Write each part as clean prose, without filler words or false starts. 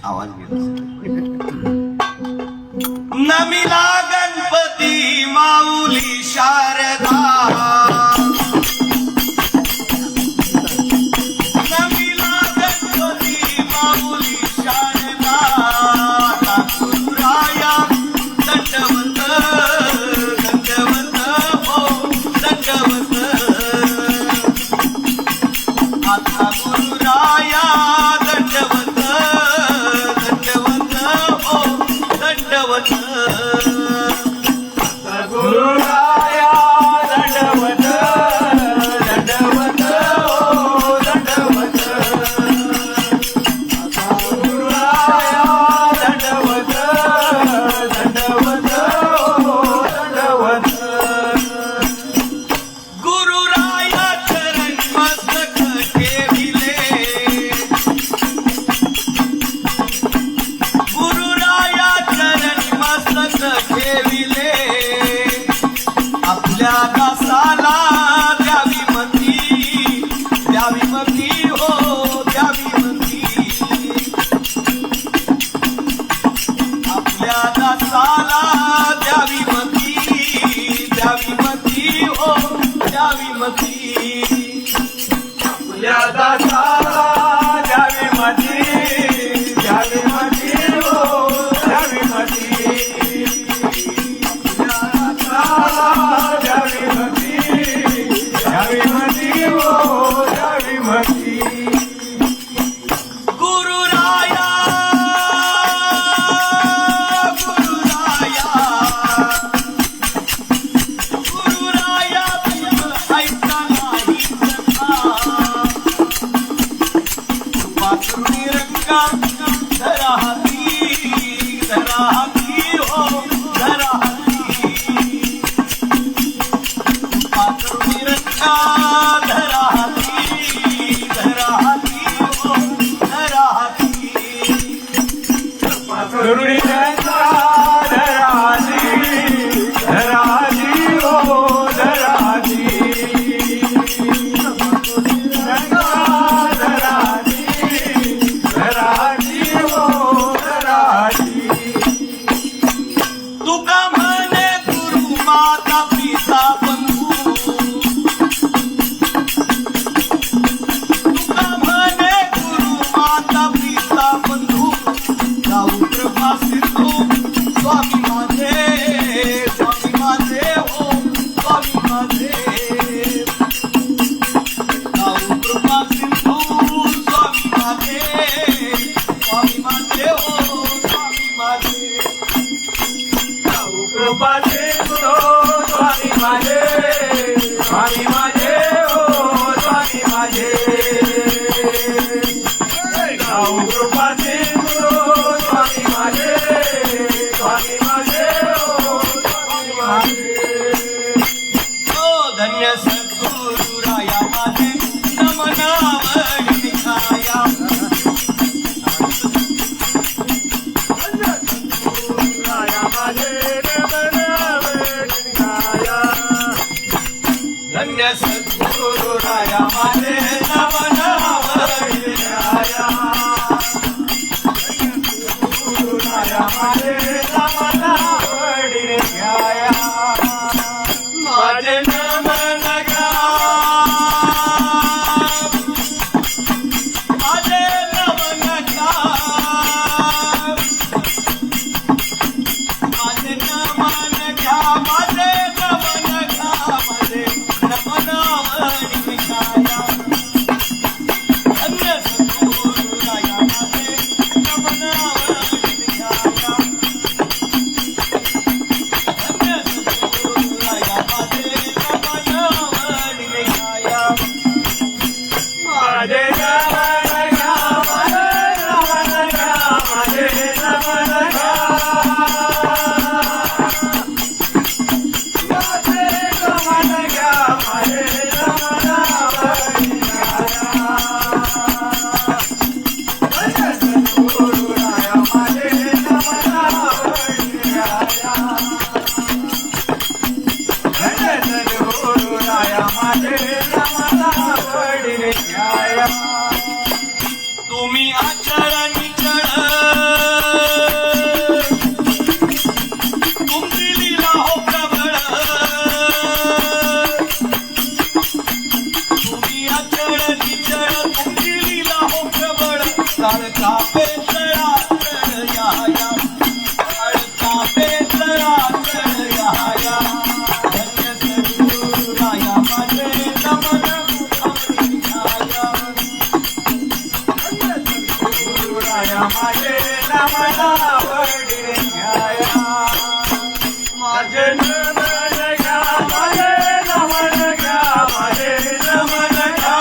आवाज नमिला गणपती माऊली शारदा नमिला गणपती माऊली शारदा गुरुराया दंडवत दंडवत हो दंडवत आता गुरुराया दंडवत दंडवत हो दंडवत गुरुराया दंडवत दंडवत हो दंडवत गुरुराया दंडवत दंडवत हो दंडवत गुरुराया चरण मस्तक ठेविले गुरुराया चरण मस्तक ठेविले आपल्या दासाला द्यावी मती हो द्यावी मती आपल्या दासाला द्यावी मती हो द्यावी मती आपल्या दासाला द्यावी मती हो द्यावी मती द्यावी मती हो द्यावी मती गुरुराया गुरुराया गुरुराया ऐका नाही सखा पातळी रंगा धरा हाती हो धरा हाती पातळी रंगा धरा हाती हो धरा हाती गुरुडी रंगा धराजी हो धराजी रंगा धराजी हो धराजी तुका म्हणे गुरु माता पिता बंधू तुका म्हणे गुरु माता पिता बंधू जाऊ कृपा सिंधू स्वामी माझे हो स्वामी माझे जाऊ कृपा सिंधू स्वामी माझे हो स्वामी माझे कृपाचे गुरु स्वामी माझे हो स्वामी माझे कृपाचे गुरु स्वामी माझे हो स्वामी माझे ओ धन्य सद्गुरु राया माझे नमनावरी निघाया राया माझे धन्य सद्गुरु राया माझे न्याया तुम्ही अचळ निचळ तुमची लीला हो प्रबळ तुम्ही अचळ निचळ तुमची लीला हो प्रबळ काळका पेसळा या काळका पेसळा या धन्य सद्गुरुराया माझे नमन गुरुराया माझे नमना वडिले न्याया माझे नमन घ्या माझे नमन घ्या माझे नमन घ्या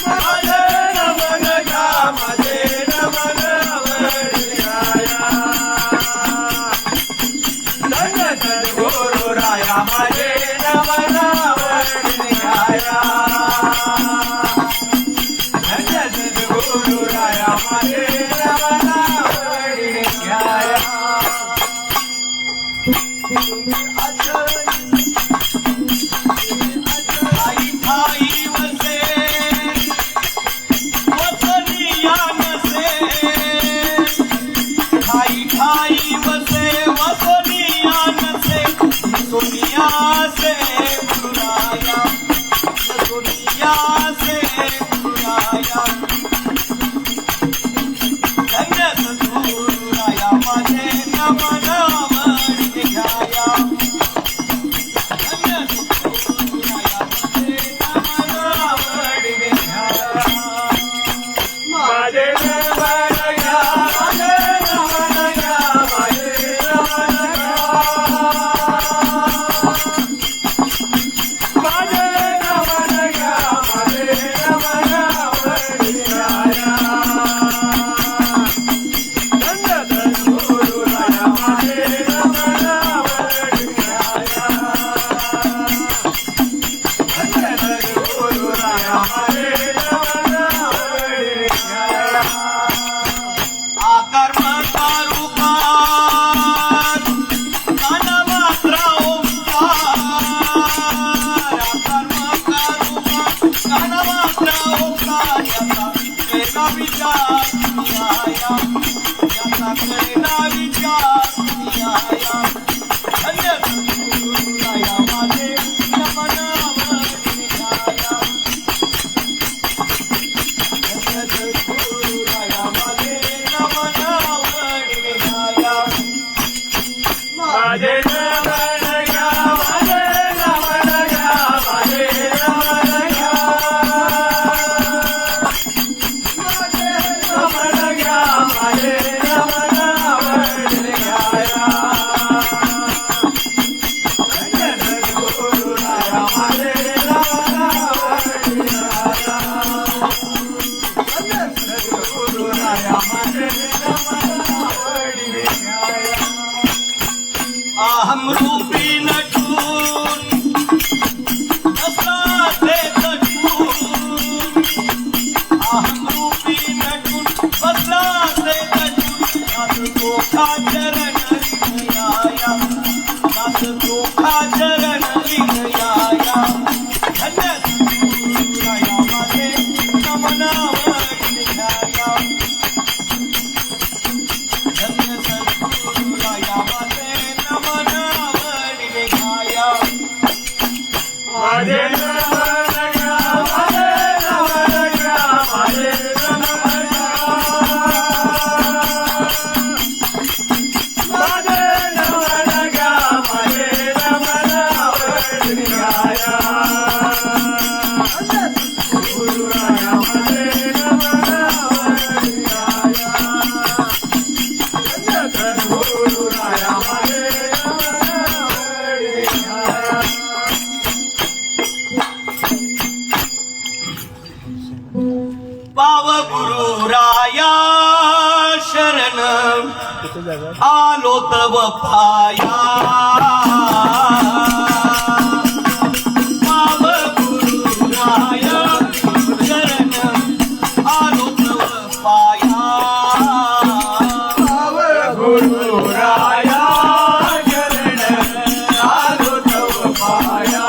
माझे नमन घ्या माझे नमन वडिले न्याया धन्य सद्गुरुराया माझे नमना वडिले न्याया धन्य सद्गुरुराया माझे नमना वडिले न्याया आई ठाई वसे वसनिया नसे ठाई ठाई वसे वसनिया नसे सोनिया से गुरुराया सोनिया से गुरुराया धन्य सद्गुरुराया माझे नमन वडिले न्याया धन्य सद्गुरुराया माझे नमन वडिले न्याया माझे नमन घ्या माझे नमन घ्या माझे नमन घ्या माझे नमन घ्या माझे नमन वडिले न्याया धन्य सद्गुरुराया माझे नमन वडिले न्याया धन्य सद्गुरुराया माझे नमन वडिले न्याया आकर्म कारुकार कान मात्र ओंकार आकर्म कारुकार कान मात्र ओंकार याचा केला विचार न्याया याचा केला विचार न्याया धन्य सद्गुरुराया माझे नमन वडिले न्याया धन्य सद्गुरुराया माझे नमन वडिले न्याया माझे नमन घ्या माझे नमन घ्या माझे नमन घ्या माझे नमन घ्या माझे नमन वडिले न्याया धन्य सद्गुरुराया माझे नमन वडिले न्याया धन्य सद्गुरुराया माझे नमन वडिले न्याया अहम रूपी नटून बसला ते तटून अहम रूपी नटून बसला ते तटून दास चोखा चरण लिंगयाया दास चोखा चरण लिंगयाया धन्य सद्गुरुराया माझे नमन वडिले न्याया धन्य सद्गुरुराया माझे नमन वडिले न्याया माझे नमन घ्या माझे नमन घ्या माझे नमन घ्या माझे नमन घ्या माझे नमन वडिले न्याया गुरुराया माझे नमन वडिले न्याया धन्य सद्गुरुराया माझे नमन वडिले न्याया पाव गुरुराया शरण आलो तव पाया पाव गुरुराया शरण आलो तव पाया भाव गुरुराया शरण आलो तव पाया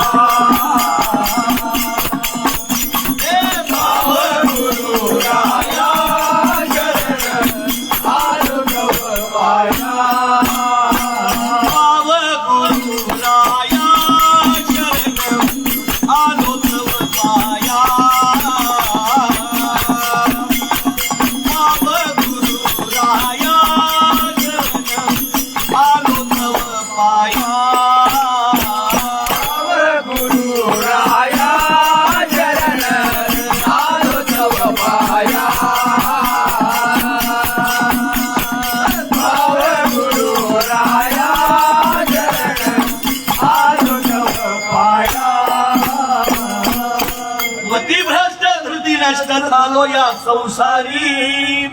नष्ट झालो या संसारी,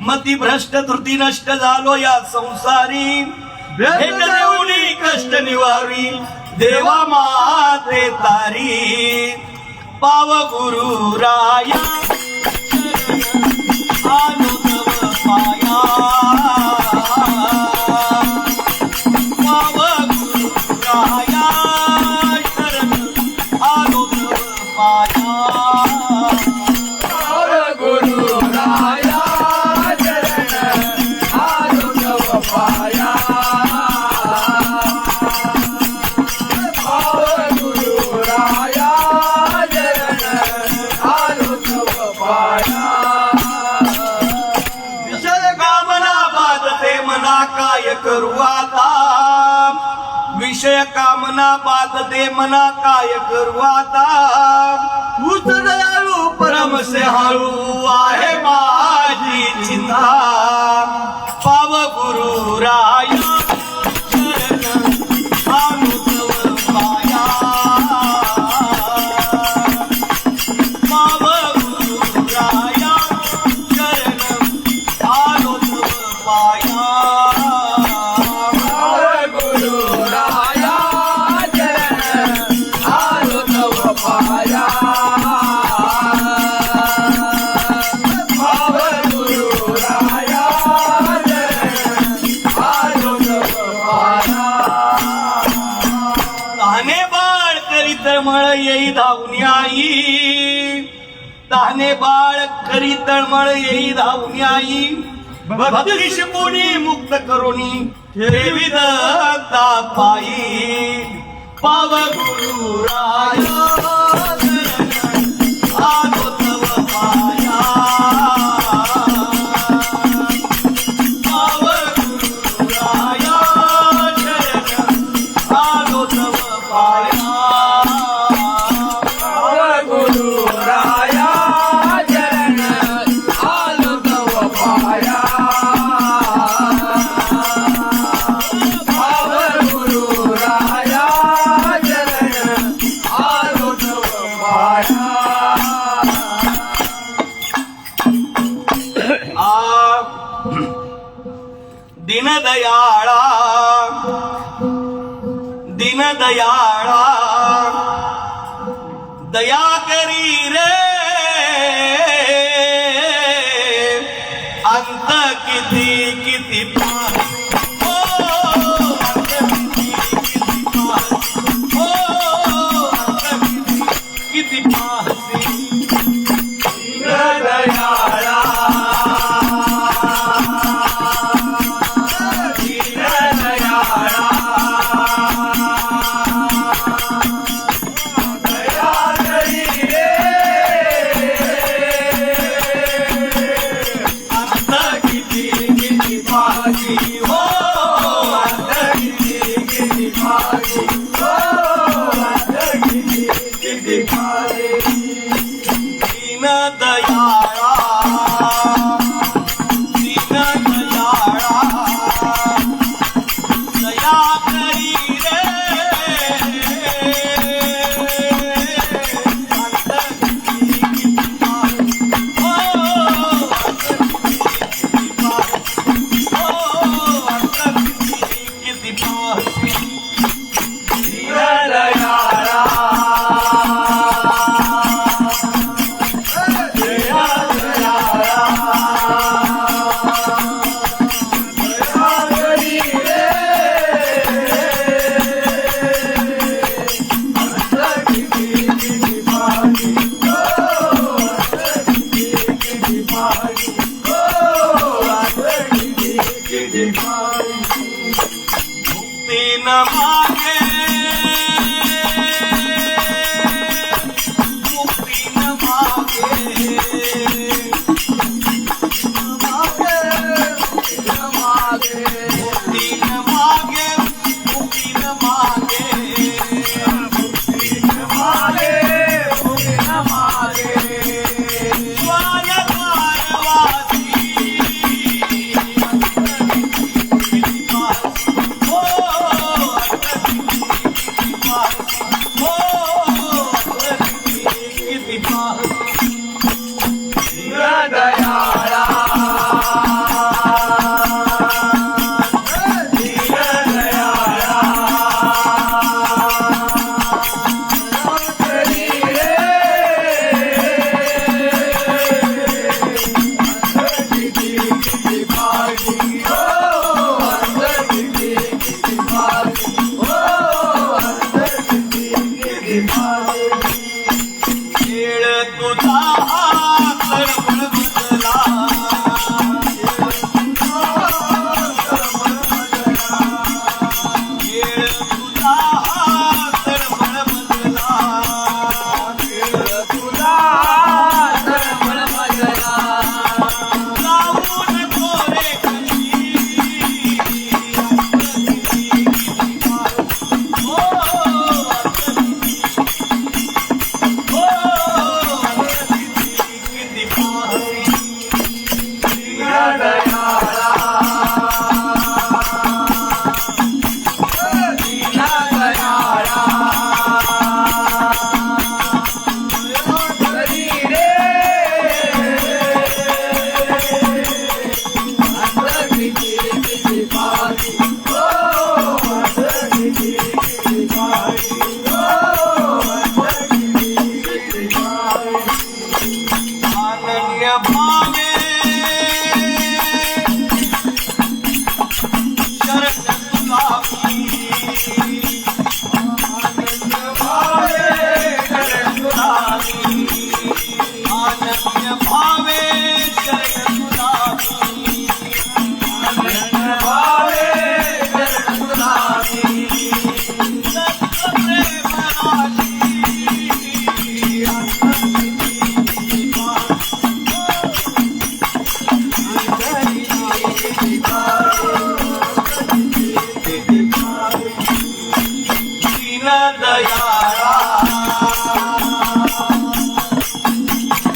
मती भ्रष्ट त्रुटी नष्ट झालो या संसारी, भेट देऊनी कष्ट निवारी, देवा माते तारी, पाव गुरु राया आलो तव पाया, पाव गुरु राया शरण आलो तव पाया, गुरु राया चरण आलो तव पाया, गुरु राया चरण आलो तव पाया. विषय कामना बाधते मना काय करू आता, विषय कामना बाधते मना काय करू आता, तूच दयाळू परम हाळू आहे माझी चिंता, पाव गुरु राया शरण आलो तव पाया, पाव गुरु राया शरण आलो तव पाया, गुरु राया चरण आलो तव पाया, गुरु राया चरण आलो तव पाया. ताने बाळ करी तळमळ येई धावून आई, ताने बाळ करी तळमळ येई धावून आई, भक्ती शिकवणी मुक्त करुणी ठेवी दत्ता पायी, पाव गुरु राया आलो तव पाया, पाव गुरु राया शरण आलो तव पाया, गुरु राया चरण आलो तव पाया, गुरु राया चरण आलो तव पाया. दीनदयाळा दीनदयाळा दया करी रे, अंत किती किती पाही, हो अंत किती किती पाही, हो अंत किती किती पाही, दयाळा किती खेळ तुझा सरपण बदला खेळ तुझा सरपण बदला जाऊन कोरे अनन्य भावे शरण तुझावी अनन्य भावे शरण तुझावी अनन्य भावे शरण तुझावी अनन्य भावे शरण तुझावी सत्य प्रेम राशी दीन दयाळा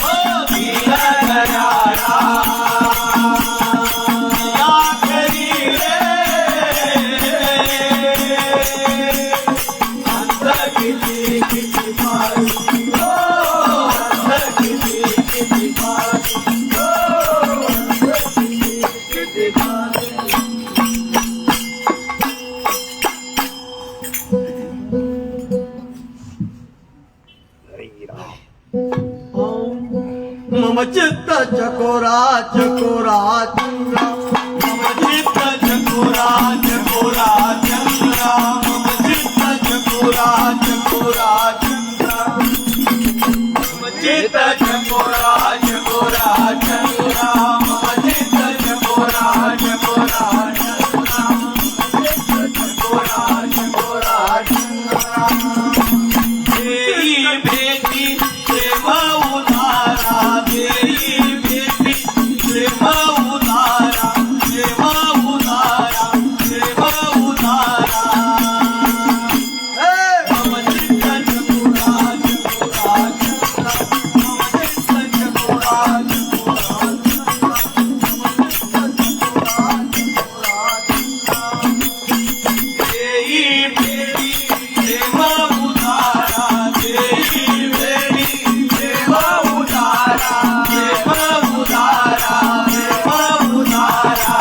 ओ दीन दयाळा या घरी रे अंत किती भारी ओ अंत किती भारी ओ अंत किती भारी मम चित्त चकोरा चकोरा चंद्रा मम चित्त चकोरा चकोरा चंद्रा मम चित्त चकोरा चकोरा चंद्रा मम चित्त चकोरा चकोरा चंद्रा मम चित्त चकोरा चकोरा चंद्रा चकोरा चकोरा चंद्रा देई भेटी प्रेम उधारा देई भेटी प्रेम उधारा प्रेम उधारा प्रेम उधारा मम चित्त चकोरा चकोरा चंद्रा मम चित्त चकोरा चकोरा चंद्रा मम चित्त चकोरा चकोरा चंद्रा देई भेटी प्रेम उधारा देई भेटी प्रेम उधारा प्रेम उधारा प्रेम उधारा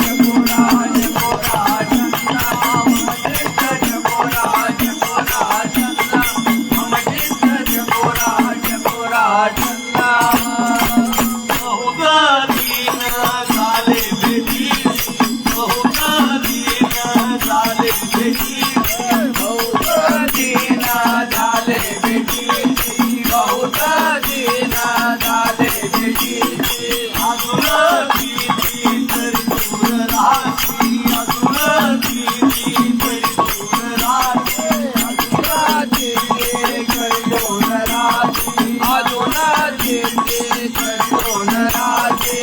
चकोरा चकोरा चंद्रा मम चित्त चकोरा चकोरा चंद्रा मम चित्त चकोरा चकोरा चंद्रा बहुधा दीन झाले भेटी बहुधा दीन झाले भेटी बहुधा दीन झाले भेटी बहुधा दीन झाले भेटी अजून किती तरी दूर राहती अजून किती तरी दूर राहते अजून किती तरी दूर राहते अजून किती तरी दूर राहते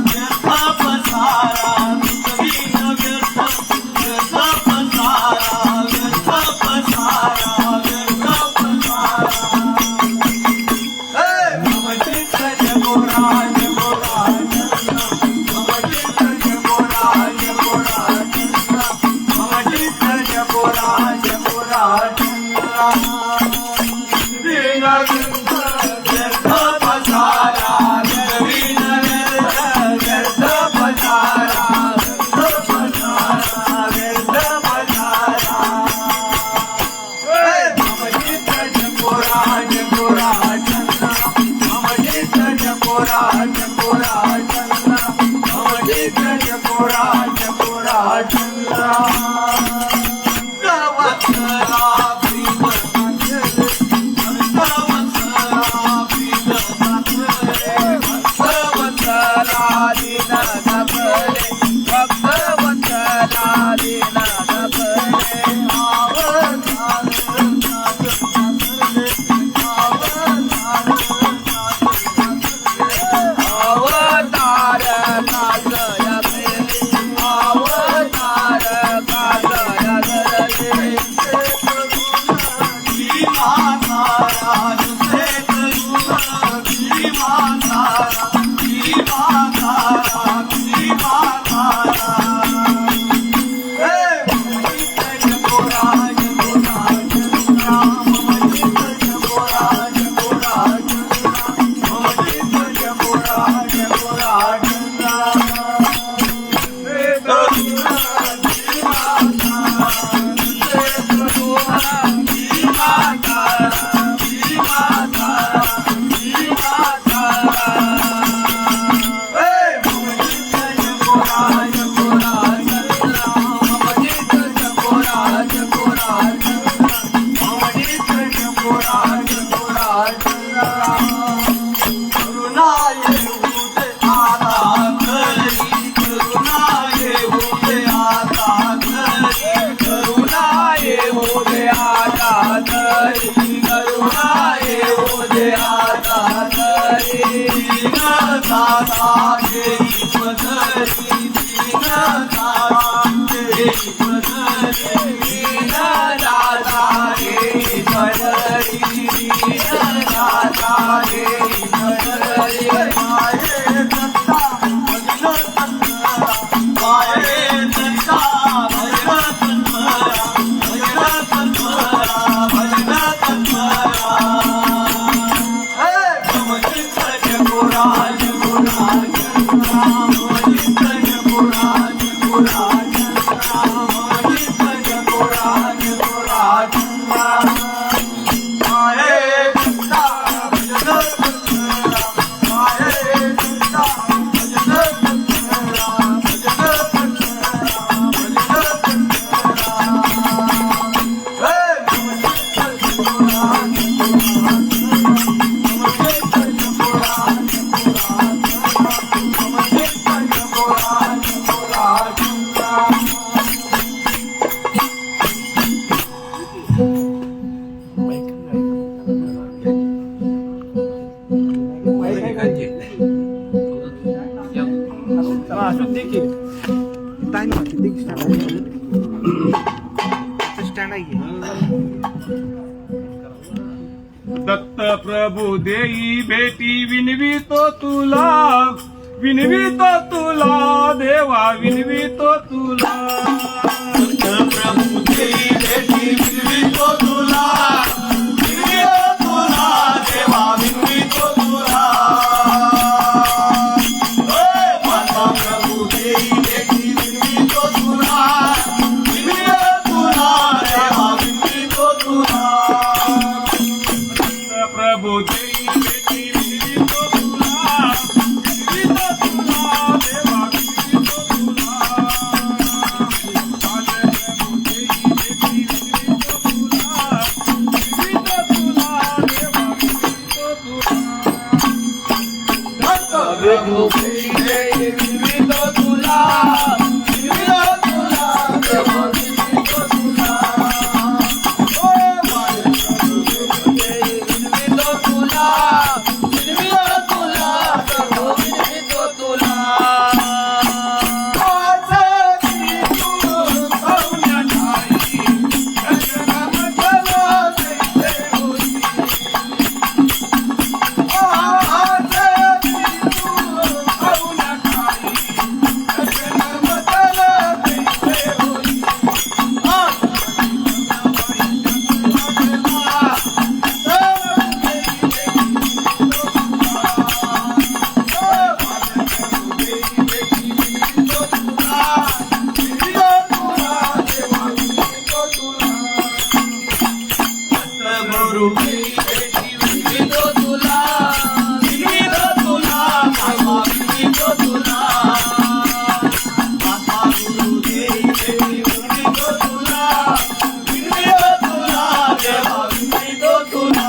व्यर्थ पसारा तुझी व्यर्थ व्यर्थ पसारा व्यर्थ पसारा व्यर्थ पसारा मम चित्त चकोरा चकोरा चंद्रा मम चित्त चकोरा चकोरा चंद्रा मम चित्त चकोरा चकोरा चंद्रा दीन व्यर्थ पसारा दीन व्यर्थ पसारा व्यर्थ पसारा व्यर्थ पसारा मम चित्त चकोरा चकोरा चंद्रा मम चित्त चकोरा चकोरा चंद्रा मम चित्त चकोरा चकोरा चंद्रा येऊ दे आता तरी करुणा येऊ दे आता तरी दीन दाता देई पदरी दीन दाता देई पदरी दीन दाता देई पदरी दीन दाता देई पदरी माये दत्ता भजन तन्मरा माये दत्ता भजन तन्मरा भजन तन्मरा भजन तन्मरा मजित पुराण पुराण मजित पुराण पुराण मजित पुराण पुराण माये दत्ता भजन तन्मरा माये दत्ता भजन तन्मरा भजन तन्मरा भजन दत्त प्रभु देई भेटी विनवितो तुला देवा विनवितो तुला प्रभु देई भेटी विनवितो तुला देवा विनवितो तुला माता प्रभु देई भेटी विनवितो तुला देवा विनवितो तुला प्रभु देई भेटी विनवितो तुला देवा विनवितो तुला प्रभु देई भेटी विनवितो तुला देवा विनवितो तुला प्रभु देई विनवितो तुला देवा विनवितो तुला गुरु विनवितो तुला माता विनवितो तुला माता गुरु देई भेटी विनवितो तुला देवा विनवितो तुला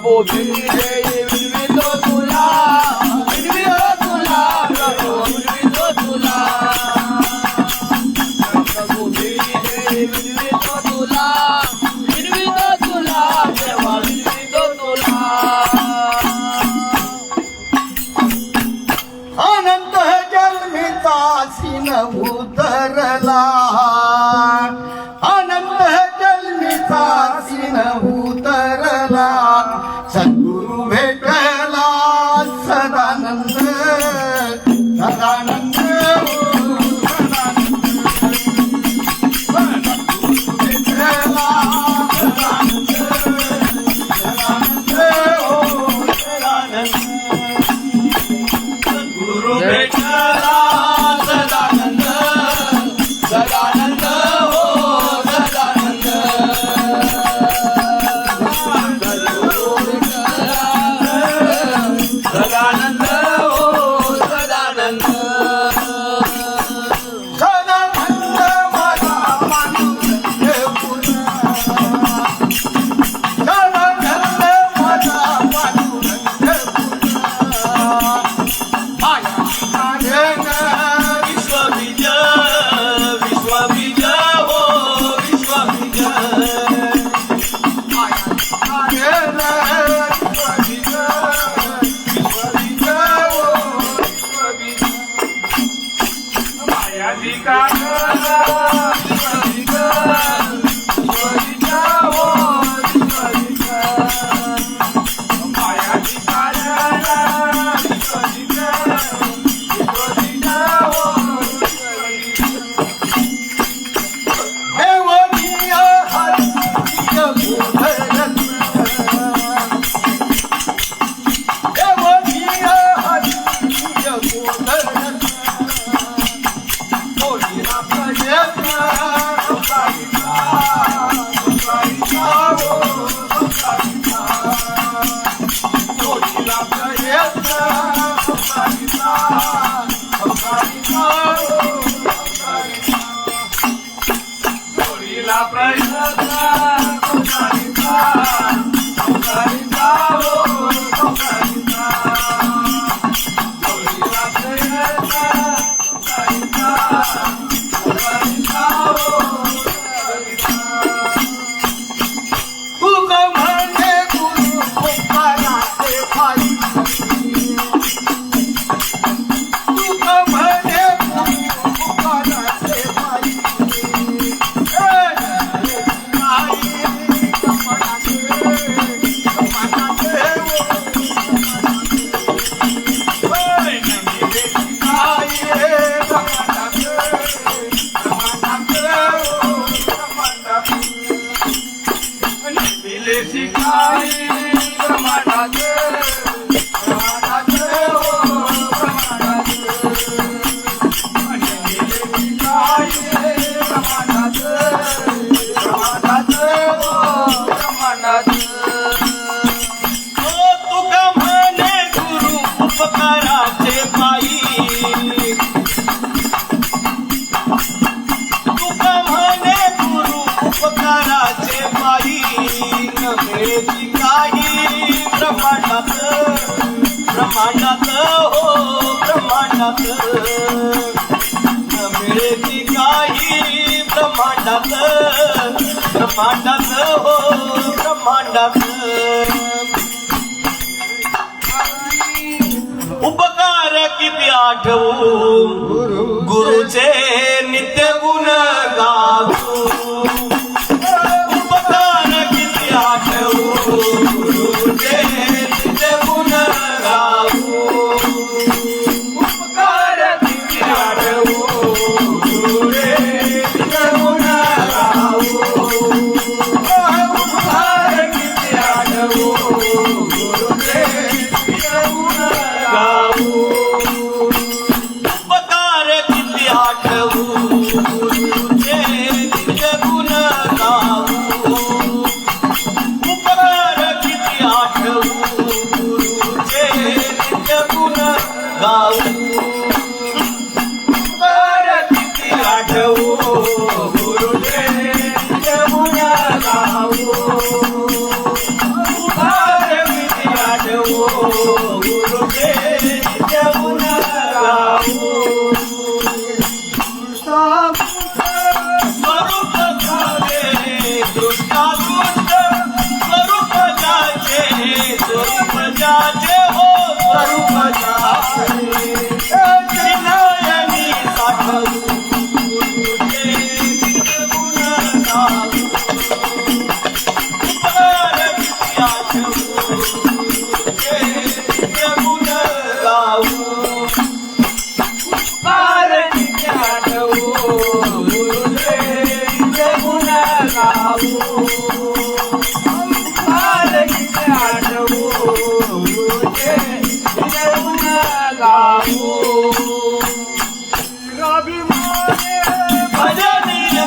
प्रभू विनवी विनवितो तुला प्रभू विनवितो तुला प्रभू विनवितो तुला देवा विनवितो तुला अनंत जन्मीचा सीन उतरला अनंत जन्मीचा सीन उतरला सद्गुरु भेटला सदानंद सदानंद भेटला सदानंद गुरु भेटला सदानंद सदानंद हो सदानंद सदानंद हो सदानंद सदानंद माझा पांडुरंग सदानंद माझा पांडुरंग विश्वविजय हो विश्वविजय ब्रह्मांडात हो ब्रह्मांडात मिळेची काही ब्रह्मांडात ब्रह्मांडात हो ब्रह्मांडात उपकार किती आठवू गुरुचे नित्य गुण गाऊ उपकार किती आठवू गुरुचे नित्य गुण गाऊ उपकार किती आठवू गुरुचे नित्य गुण गाऊ उपकार किती आठवू गुरुचे नित्य गुण गाऊ उपकार किती आठवू गुरुचे नित्य गुण गाऊ उपकार किती आठवू गुरुचे नित्य गुण गाऊ उपकार किती आठवू गुरुचे नित्य गुण गाऊ उपकार गुरुचे नित्य गुण गाऊ उपकार किती आठवू गुरुचे नित्य गुण गाऊ अभिमाने भजनीय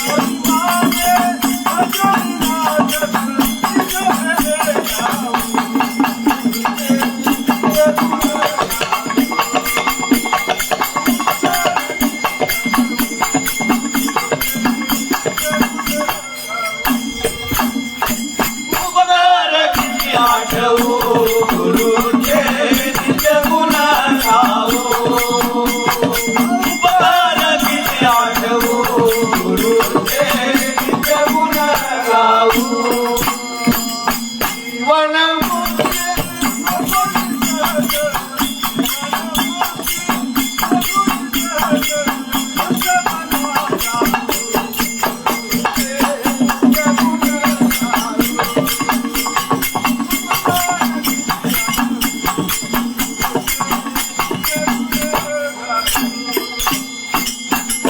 अभिमाने उपकार किती आठवू गुरुचे नित्य गुण गाऊ उपकार किती आठवू गुरुचे नित्य गुण गाऊ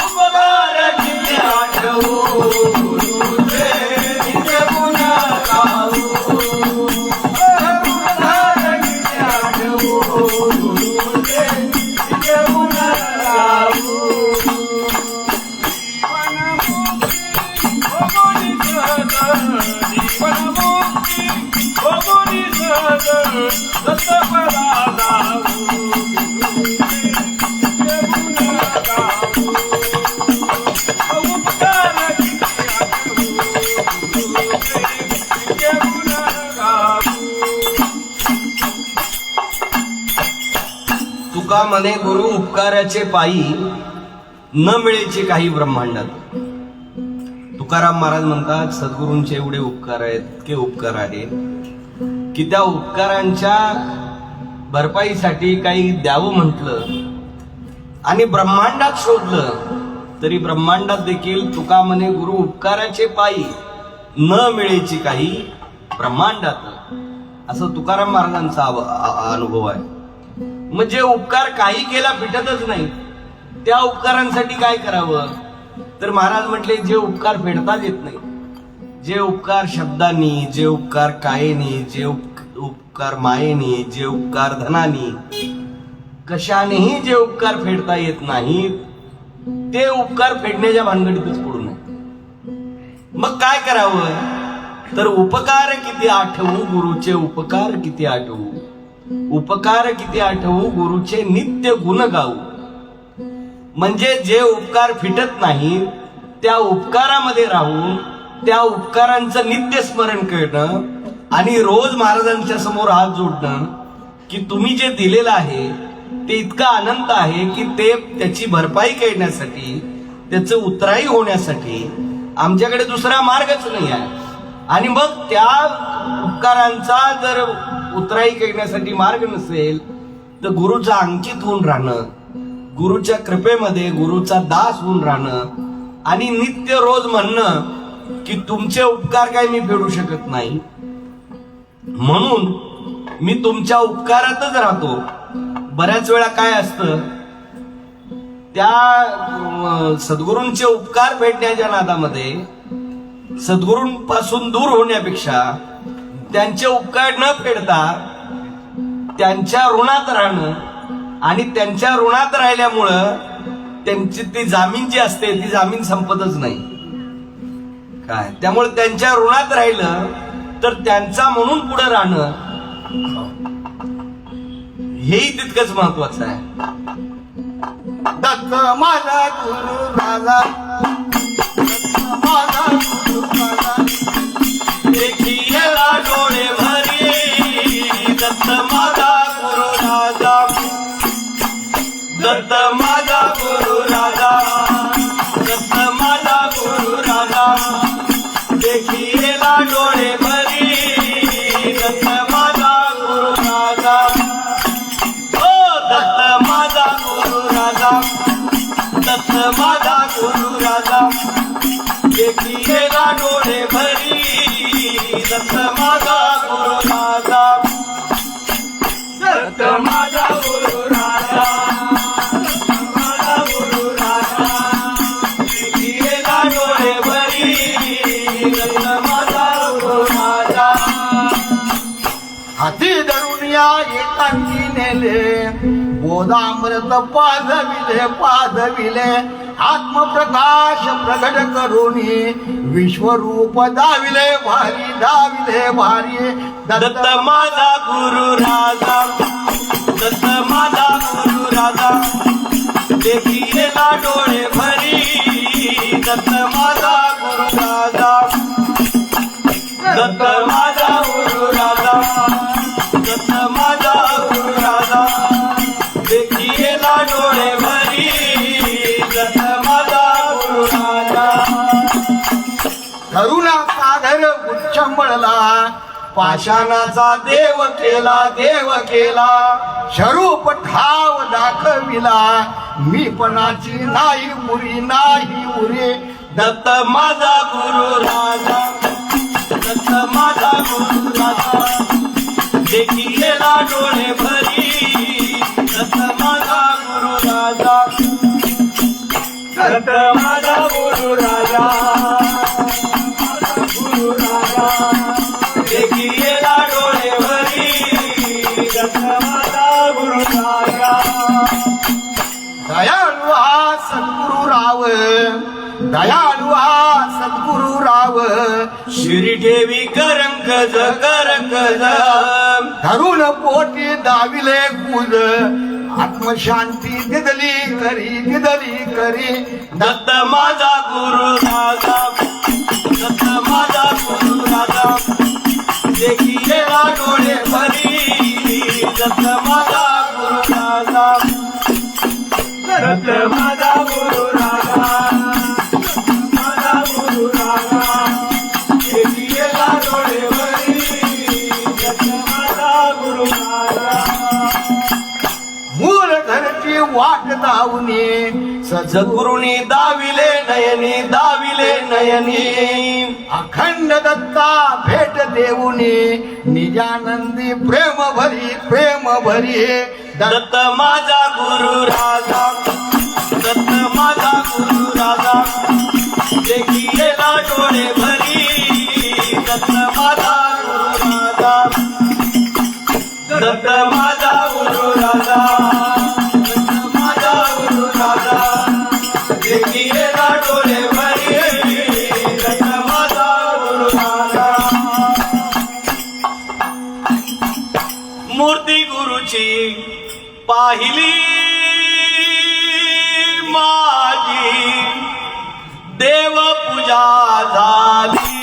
उपकार किती आठवू गुरुचे नित्य गुण गाऊ उपकार किती आठवू गुरुचे नित्य गुण गाऊ तुका म्हणे गुरु उपकाराचे पायी न मिळेचे काही ब्रह्मांडात. तुकाराम महाराज म्हणतात सद्गुरूंचे एवढे उपकार आहेत, इतके उपकार आहेत की त्या उपकारांच्या भरपाईसाठी काही द्यावं म्हटलं आणि ब्रह्मांडात शोधलं तरी ब्रह्मांडात देखील तुका म्हणे गुरु उपकाराचे पायी न मिळेचे काही ब्रह्मांडात, असं तुकाराम महाराजांचा अनुभव आहे. म्हणजे उपकार काही केला फिटतच नाही. त्या उपकारांसाठी काय करावं तर महाराज म्हटले जे उपकार फेडताच येत नाही, जे उपकार शब्दांनी, जे उपकार कायेनी, जे उपकार मायेनी, जे उपकार धनानी, कशानेही जे उपकार फेडता येत नाहीत ते उपकार फेडण्याच्या भानगडीतच पडू नये. मग काय करावं तर उपकार किती आठवू गुरुचे उपकार किती आठवू, उपकार किती आठवू गुरुचे नित्य गुण गाऊ. म्हणजे जे उपकार फिटत नाही त्या उपकारामध्ये राहून त्या उपकारांचं नित्य स्मरण करणं आणि रोज महाराजांच्या समोर हात जोडणं की तुम्ही जे दिलेलं आहे ते इतका अनंत आहे की ते त्याची भरपाई करण्यासाठी, त्याचं उतराई होण्यासाठी आमच्याकडे दुसरा मार्गच नाही आहे. आणि मग त्या उपकारांचा जर उतराई करण्यासाठी मार्ग नसेल तर गुरुचा अंकित होऊन राहणं, गुरुच्या कृपेमध्ये गुरुचा दास होऊन राहणं आणि नित्य रोज म्हणणं की तुमचे उपकार काय मी फेडू शकत नाही, म्हणून मी तुमच्या उपकारातच राहतो. बऱ्याच वेळा काय असतं त्या सद्गुरूंचे उपकार फेडण्याच्या नादामध्ये सद्गुरूंपासून दूर होण्यापेक्षा त्यांचे उपकार न फेडता त्यांच्या ऋणात राहणं आणि त्यांच्या ऋणात राहिल्यामुळं त्यांची ती जामीन जी असते ती जामीन संपतच नाही काय. त्यामुळे त्यांच्या ऋणात राहिलं तर त्यांचा म्हणून पुढे राहणं हेही तितकंच महत्वाचं आहे. दत्त माझा गुरु राजा, माझा गुरु राजा, देखिएला डोळे भरी दत्त माझा गुरु राजा, दत्त माझा गुरु राजा, दत्त माझा गुरु राजा, देखिएला डोळे भरी दत्त माझा गुरु राजा, ओ दत्त माझा गुरु राजा, दत्त माझा गुरु राजा, देखिएला डोळे भरी दत्त माझा गुरु राजा, दत्त माझा गुरु राजा, दत्त माझा गुरु राजा, पाजविले बोधामृत पाजविले आत्मप्रकाश प्रगट करुणी विश्वरूप दाविले भारी दत्त माझा गुरु राजा दत्त माझा गुरु राजा देखिएला डोळे भरी दत्त माझा गुरु राजा दत्त माझा गुरु राजा दत्त माझा गुरु राजा देखिएला डोळे भरी दत्त माझा गुरु राजा करुणा सागर उच्चंबळला पाषाणाचा देव केला स्वरूप ठाव दाखविला मीपणाची नाही उरी दत्त माझा गुरु राजा दत्त माझा गुरु राजा देखिएला डोळे भरी दत्त माझा गुरु राजा दत्त माझा गुरु राजा गुरु राजा देखिएला डोळे भरी दत्त माझा गुरु राजा दयाळू हा सद्गुरु राव शिरी ठेवी करंकज धरून पोटी दाविले गुज आत्मशांती दिदली करी दत्त माझा गुरु राजा दत्त माझा गुरु राजा देखिएला डोळे भरी दत्त माझा गुरु राजा दत्त माझा गुरु राजा माझा गुरु राजा देखिएला डोळे भरी दत्त माझा गुरु राजा मूळ घरची वाट दावणे सद्गुरुनी दाविले नयनी अखंड दत्ता भेट देऊनी निजानंदी प्रेम भरी दत्त माझा गुरु राजा दत्त माझा गुरु राजा देखिएला डोळे भरी दत्त माझा गुरु राजा दत्त माझा गुरु राजा दत्त माझा गुरु राजा देखिएला डोळे भरी दत्त माझा गुरु राजा मूर्ती गुरुची पाहिली माझी देव पूजा झाली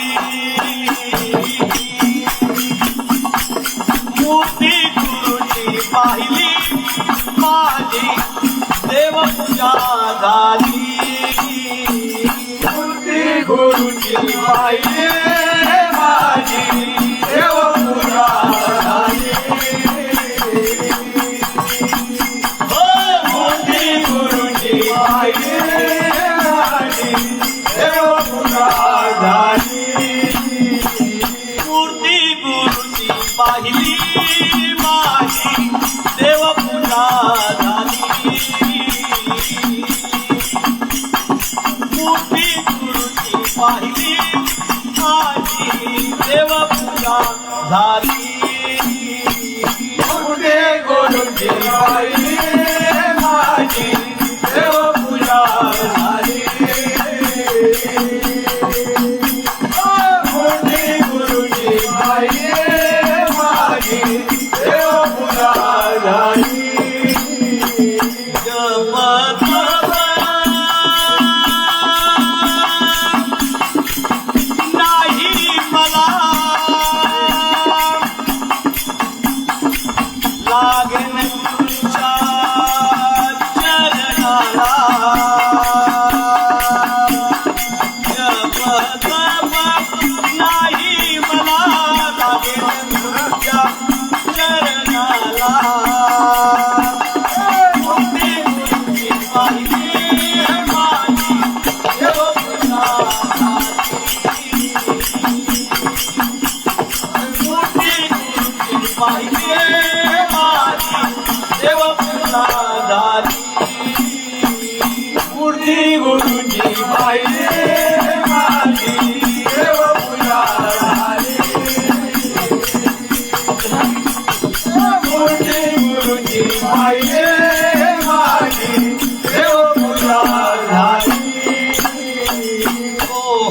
मूर्ती गुरुची पाहिली माझी देव पूजा झाली मूर्ती गुरुची पाहिली माझी देव पूजा झाली मूर्ती गुरुची पाहिली माझी देव पूजा झाली मूर्ती गुरुची पाहिली माझी देव पूजा झाली मूर्ती गुरुची पाहिली माझी देव पूजा झाली मूर्ती गुरुची पाहिली माझी देव पूजा झाली मूर्ती गुरुची पाहिली माझी देव पूजा झाली जप तप नाही मला लागेन तुमच्या चरणाला जप तप नाही मला लागेन तुमच्या चरणाला मूर्ती गुरुची पाहिली माझी देव पूजा झाली मूर्ती गुरुची पाहिली माझी देव पूजा झाली मूर्ती गुरुची पाहिली माझी देव पूजा झाली मूर्ती गुरुची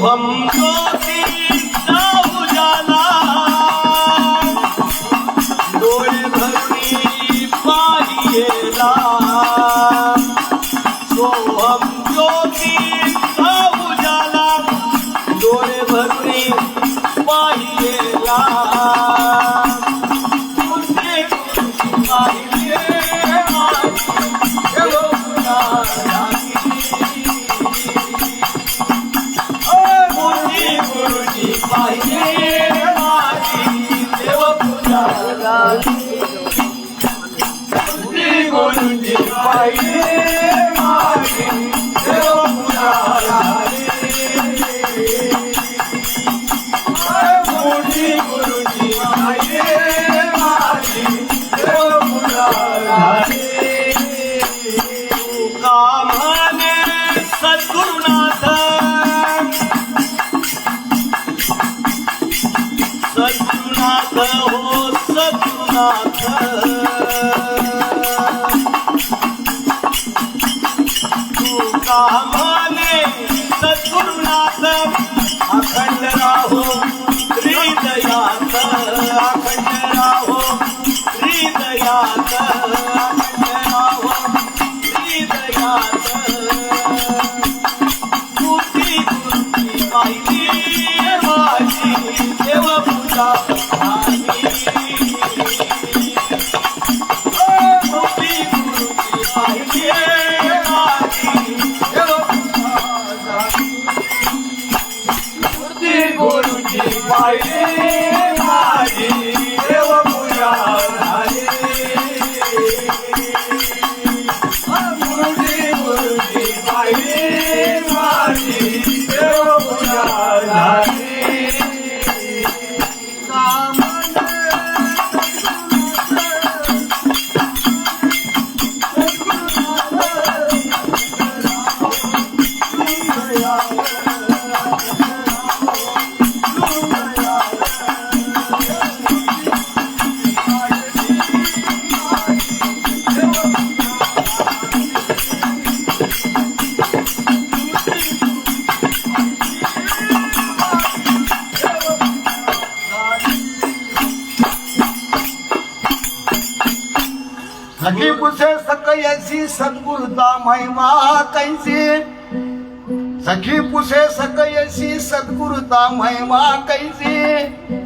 सोहम ज्योतीचा उजाला डोळे भरून पाहिला सोहम ज्योतीचा उजाला डोळे भरून पाहिला तुझे पाहिले गुरुजी पाहिजे माझी देवपूजा गुरुजी पाहिजे माझी देवपूजा गुरुजी पाहिजे माझी देवपूजा कामाने सद्गुरुनाथ सद्गुरुनाथ हो सद्गुरुनाथ तू कामाने सद्गुरुनाथ अखंड राहो हृदयात अखंड राहो हृदयात अखंड राहो हृदयात तुझी गुरुची पाहिली माझी देवपूजा गुरुजी पाहिजे माझी देवपूजा गुरुजी पाहिजे माझी देवपूजा सखी पुसे सकयसी सद्गुरुता महिमा कैसी सखी पुसे सकयसी सद्गुरुता महिमा कैसी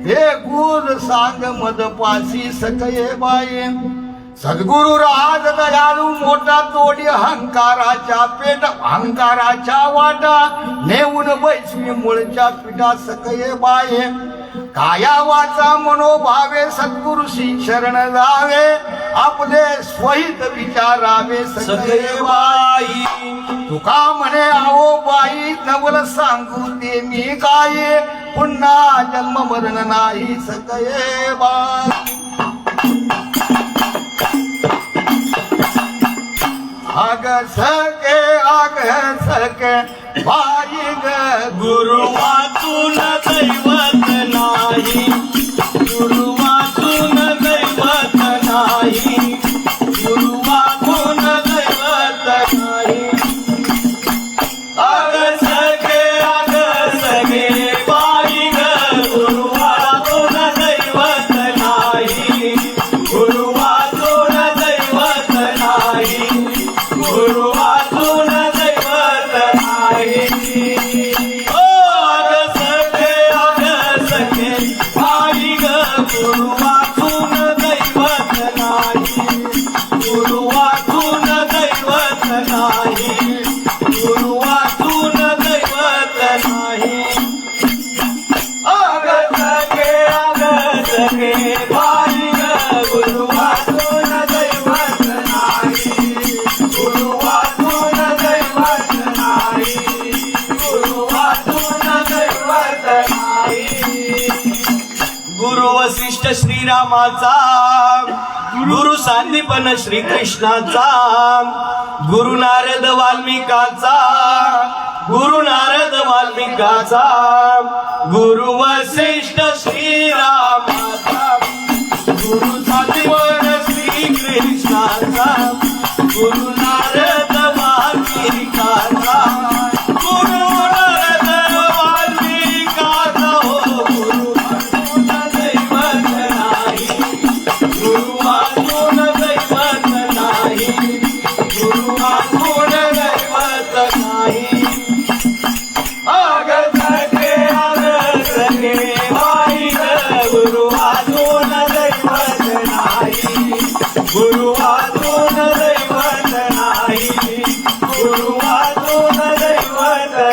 हे गुर सांग मदपासी सकये बाई सद्गुरु राज दयाळू मोठा तोडी अहंकाराच्या पेट अहंकाराच्या वाटा नेऊन बैसवी मुळच्या पिठा सकये बाई काया वाचा मनोभावे सद्गुरुशी शरण जावे आपले स्वहित विचारावे सकये बाई तुका म्हणे आओ बाई नवल सांगू ते मी काय पुन्हा जन्म मरण नाही सकये बाई आग सके बाई ग गुरु वाचून दैवत नाही गुरु वाचून दैवत नाही गुरु वाचून दैवत नाही अग सगे बाई ग गुरु वाचून दैवत नाही गुरु वाचून दैवत नाही गुरु वाचून दैवत नाही भाई ग गुरु वाचून दैवत नाही गुरु वाचून दैवत नाही गुरु वाचून दैवत नाही सगे भाई ग गुरु वाचून दैवत नाही गुरु वाचून दैवत नाही गुरु वाचून दैवत नाही गुरु वसिष्ठ श्रीरामाचा गुरु सांदीपन श्रीकृष्णाचा गुरु नारद वाल्मिकाचा गुरु नारद वाल्मिकाचा गुरु वसिष्ठ श्रीरामाचा गुरु सांदीपन श्रीकृष्णाचा गुरु नारद वाल्मिकाचा गुरु नारद वाल्मिकाचा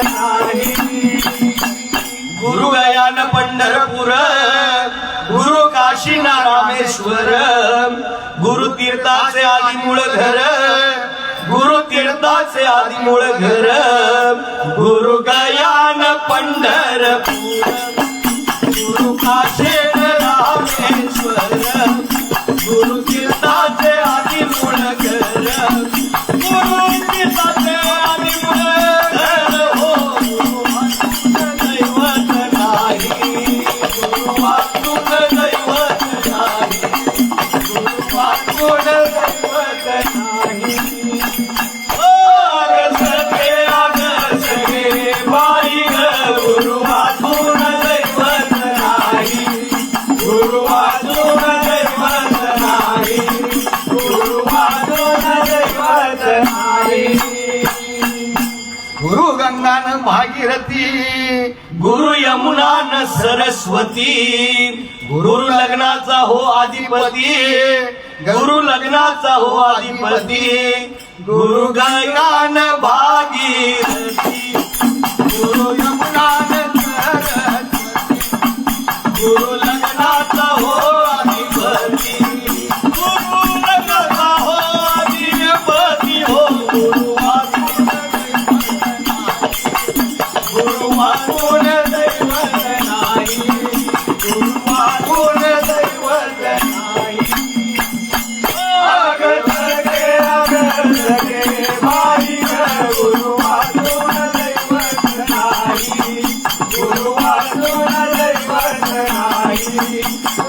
नाही. गुरु गयान पंढरपूर, गुरु काशीना रामेश्वर, गुरु तीर्थाचे आदिमूळ घर, गुरु तीर्थाचे आदिमूळ घर, गुरु गयान पंढरपूर, गुरु काशीन रामेश्वर, गुरु तीर्थाचे आदिमूळ घर, गुरु तीर्थाचे आदिमूळ घर, हो दैवत नाही, गुरु वाचून दैवत नाही, गुरु वाचून दैवत नाही. आग सगे बाई ग, गुरु वाचून दैवत नाही, गुरु वाचून दैवत नाही, गुरु वाचून दैवत नाही. गुरु गंगान भागीरथी, गुरु यमुना न सरस्वती, गुरु लग्नाचा हो अधिपती, गुरु लग्नाचा हो अधिपती, गुरु गंगान भागीरथी, गुरु यमुना न सरस्वती, गुरु लग्नाचा हो अधिपती, गुरु लग्नाचा हो अधिपती, हो गुरु गुरु वाचून दैवत नाही, गुरु वाचून दैवत नाही. आग सगे बाई ग, गुरु वाचून दैवत नाही, गुरु वाचून दैवत नाही,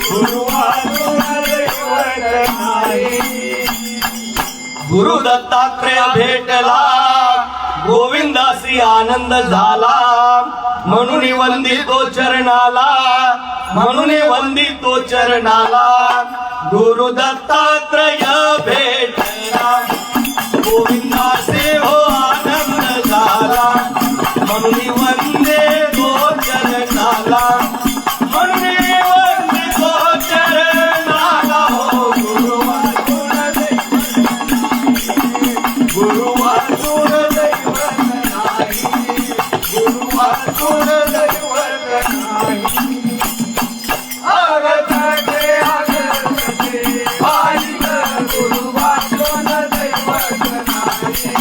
गुरु वाचून दैवत नाही. गुरु दत्तात्रेय भेटला, गोविंदासी आनंद झाला, म्हणून वंदितो चरणाला, म्हणून वंदितो चरणाला. गुरु दत्तात्रेय भेटला, गोविंदासी हो आनंद झाला, म्हणून वंदे तो चरणाला, म्हणून वंदितो चरणाला. हो गुरु वाचून गुरु वाचून दैवत नाही, गुरु वाचून दैवत नाही. आग सगे बाई ग, गुरु वाचून दैवत नाही,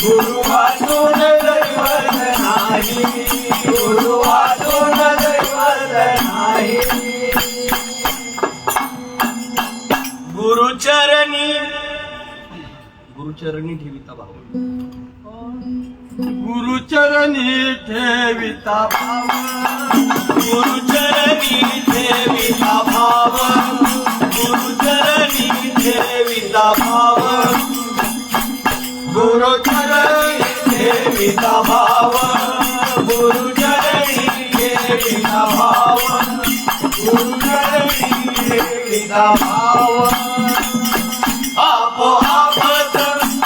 गुरु वाचून दैवत नाही, गुरु वाचून दैवत नाही. गुरुचरणी, गुरुचरणी ठेविता भाव, गुरुचरणी ठेविता भाव, गुरुचरणी ठेविता भाव, गुरुचरणी ठेविता भाव, गुरुचरणी ठेविता भाव, गुरुचरणी ठेविता भाव, गुरुचरणी ठेविता भाव. आपोआपच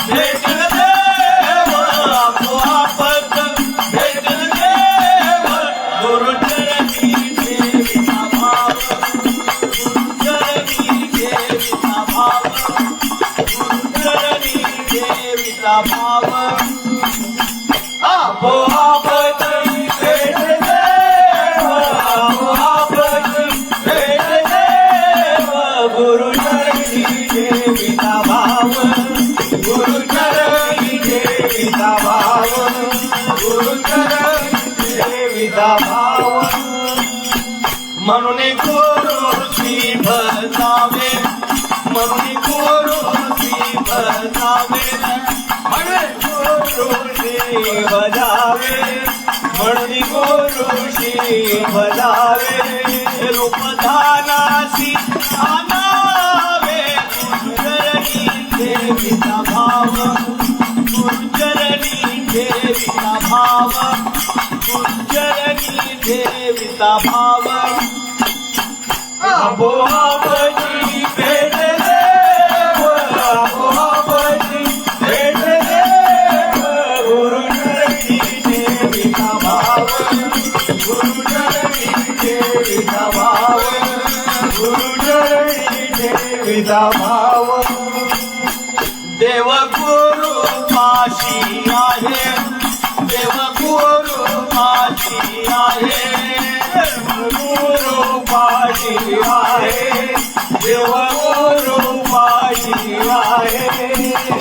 भेटल देव, आपोआपच भेटल देव, गुरुचरणी ठेविता भाव, गुरुचरणी ठेविता भाव, गुरुचरणी ठेविता भाव. आपोआपच भेटल देव, आपोआपच भेटल देव, गुरुचरणी ठेविता भाव, गुरुचरणी ठेविता भाव, गुरुचरणी ठेविता भाव. म्हणून गुरुची भजावे, म्हणून गुरुची भजावे, म्हणून गुरुची भजावे, म्हणून गुरुची भजावे. रूपधानासी आनावे, गुरुचरणी ठेविता भाव, गुरुचरणी ठेविता भाव, गुरुचरणी ठेविता भाव. आपोआपची भेट देव, आपोआपची भेट देव, गुरुचरणी ठेविता भाव, गुरुचरणी ठेविता भाव, गुरुचरणी ठेविता भाव. देव गुरु पाशी आहे, देव गुरु पाशी आहे गुरु पाशी आहे देव गुरु पाशी आहे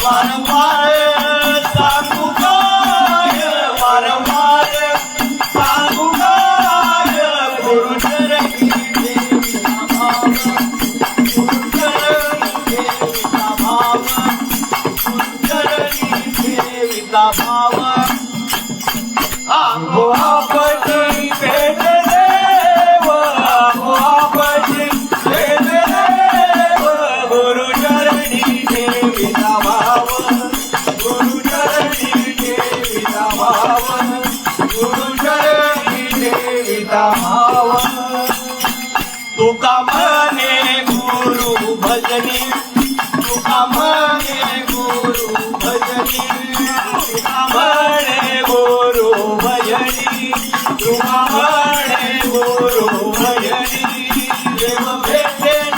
वारंवार सांगू काय वारंवार सांगू काय गुरु चरणी देवीचा भाव गुरु चरणी देवीचा भाव गुरु चरणी देवीचा भाव आपटी भेट देव आपटी भेट देव गुरु चरणी देवीचा भाव गुरु चरणी देवीचा भाव गुरु चरणी देवीचा भाव तुका म्हणे गुरु भजनी तुका म्हणे गुरु भजनी तुका म्हणे गुरु भजनी तुका म्हणे गुरु भजनी देव भेटेन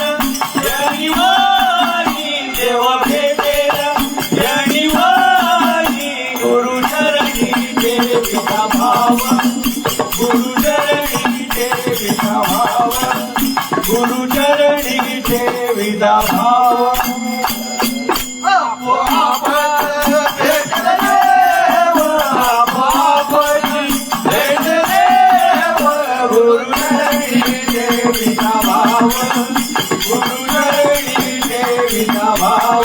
जनिवानी देव भेटेन जनिवानी गुरु चरणी देवीचा भाव गुरु चरणी देवीचा भाव गुरु चरणी देवीचा भाव आपोआप भेट देव आपोआप भेट देव गुरु चरणी देवीचा भाव गुरु चरणी देवीचा भाव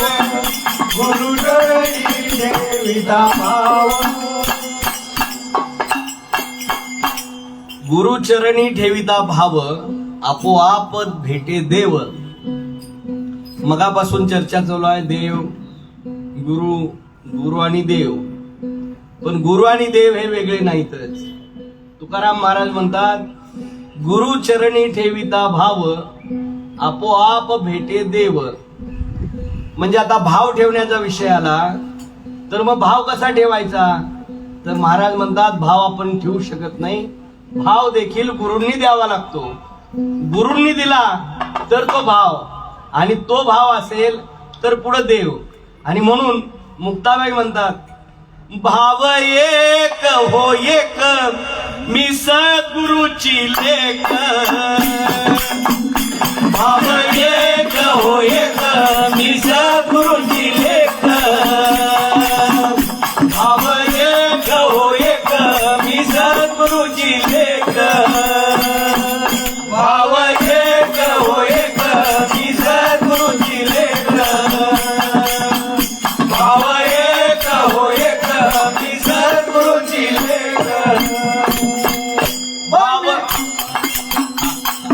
गुरु चरणी देवीचा भाव गुरुचरणी ठेविता भाव आपोआप भेटे देव. मगापासून चर्चा चालू आहे देव गुरु गुरु आणि देव. पण गुरु आणि देव हे वेगळे नाहीतच. तुकाराम महाराज म्हणतात गुरुचरणी ठेविता भाव आपोआप भेटे देव. म्हणजे आता भाव ठेवण्याचा विषय आला तर मग भाव कसा ठेवायचा. तर महाराज म्हणतात भाव आपण ठेवू शकत नाही. भाव देखील गुरूंनी द्यावा लागतो. गुरूंनी दिला तर तो भाव आणि तो भाव असेल तर पुढे देव. आणि म्हणून मुक्ताबाई म्हणतात भाव एक हो एक मी सद्गुरूची लेक. भाव एक हो एक मी सद्गुरूची लेक. भाव एक हो एक मी सद्गुरूची लेक. भाव एक हो एक मी सद्गुरूची लेक. भाव एक हो एक मी सद्गुरूची लेक. भाव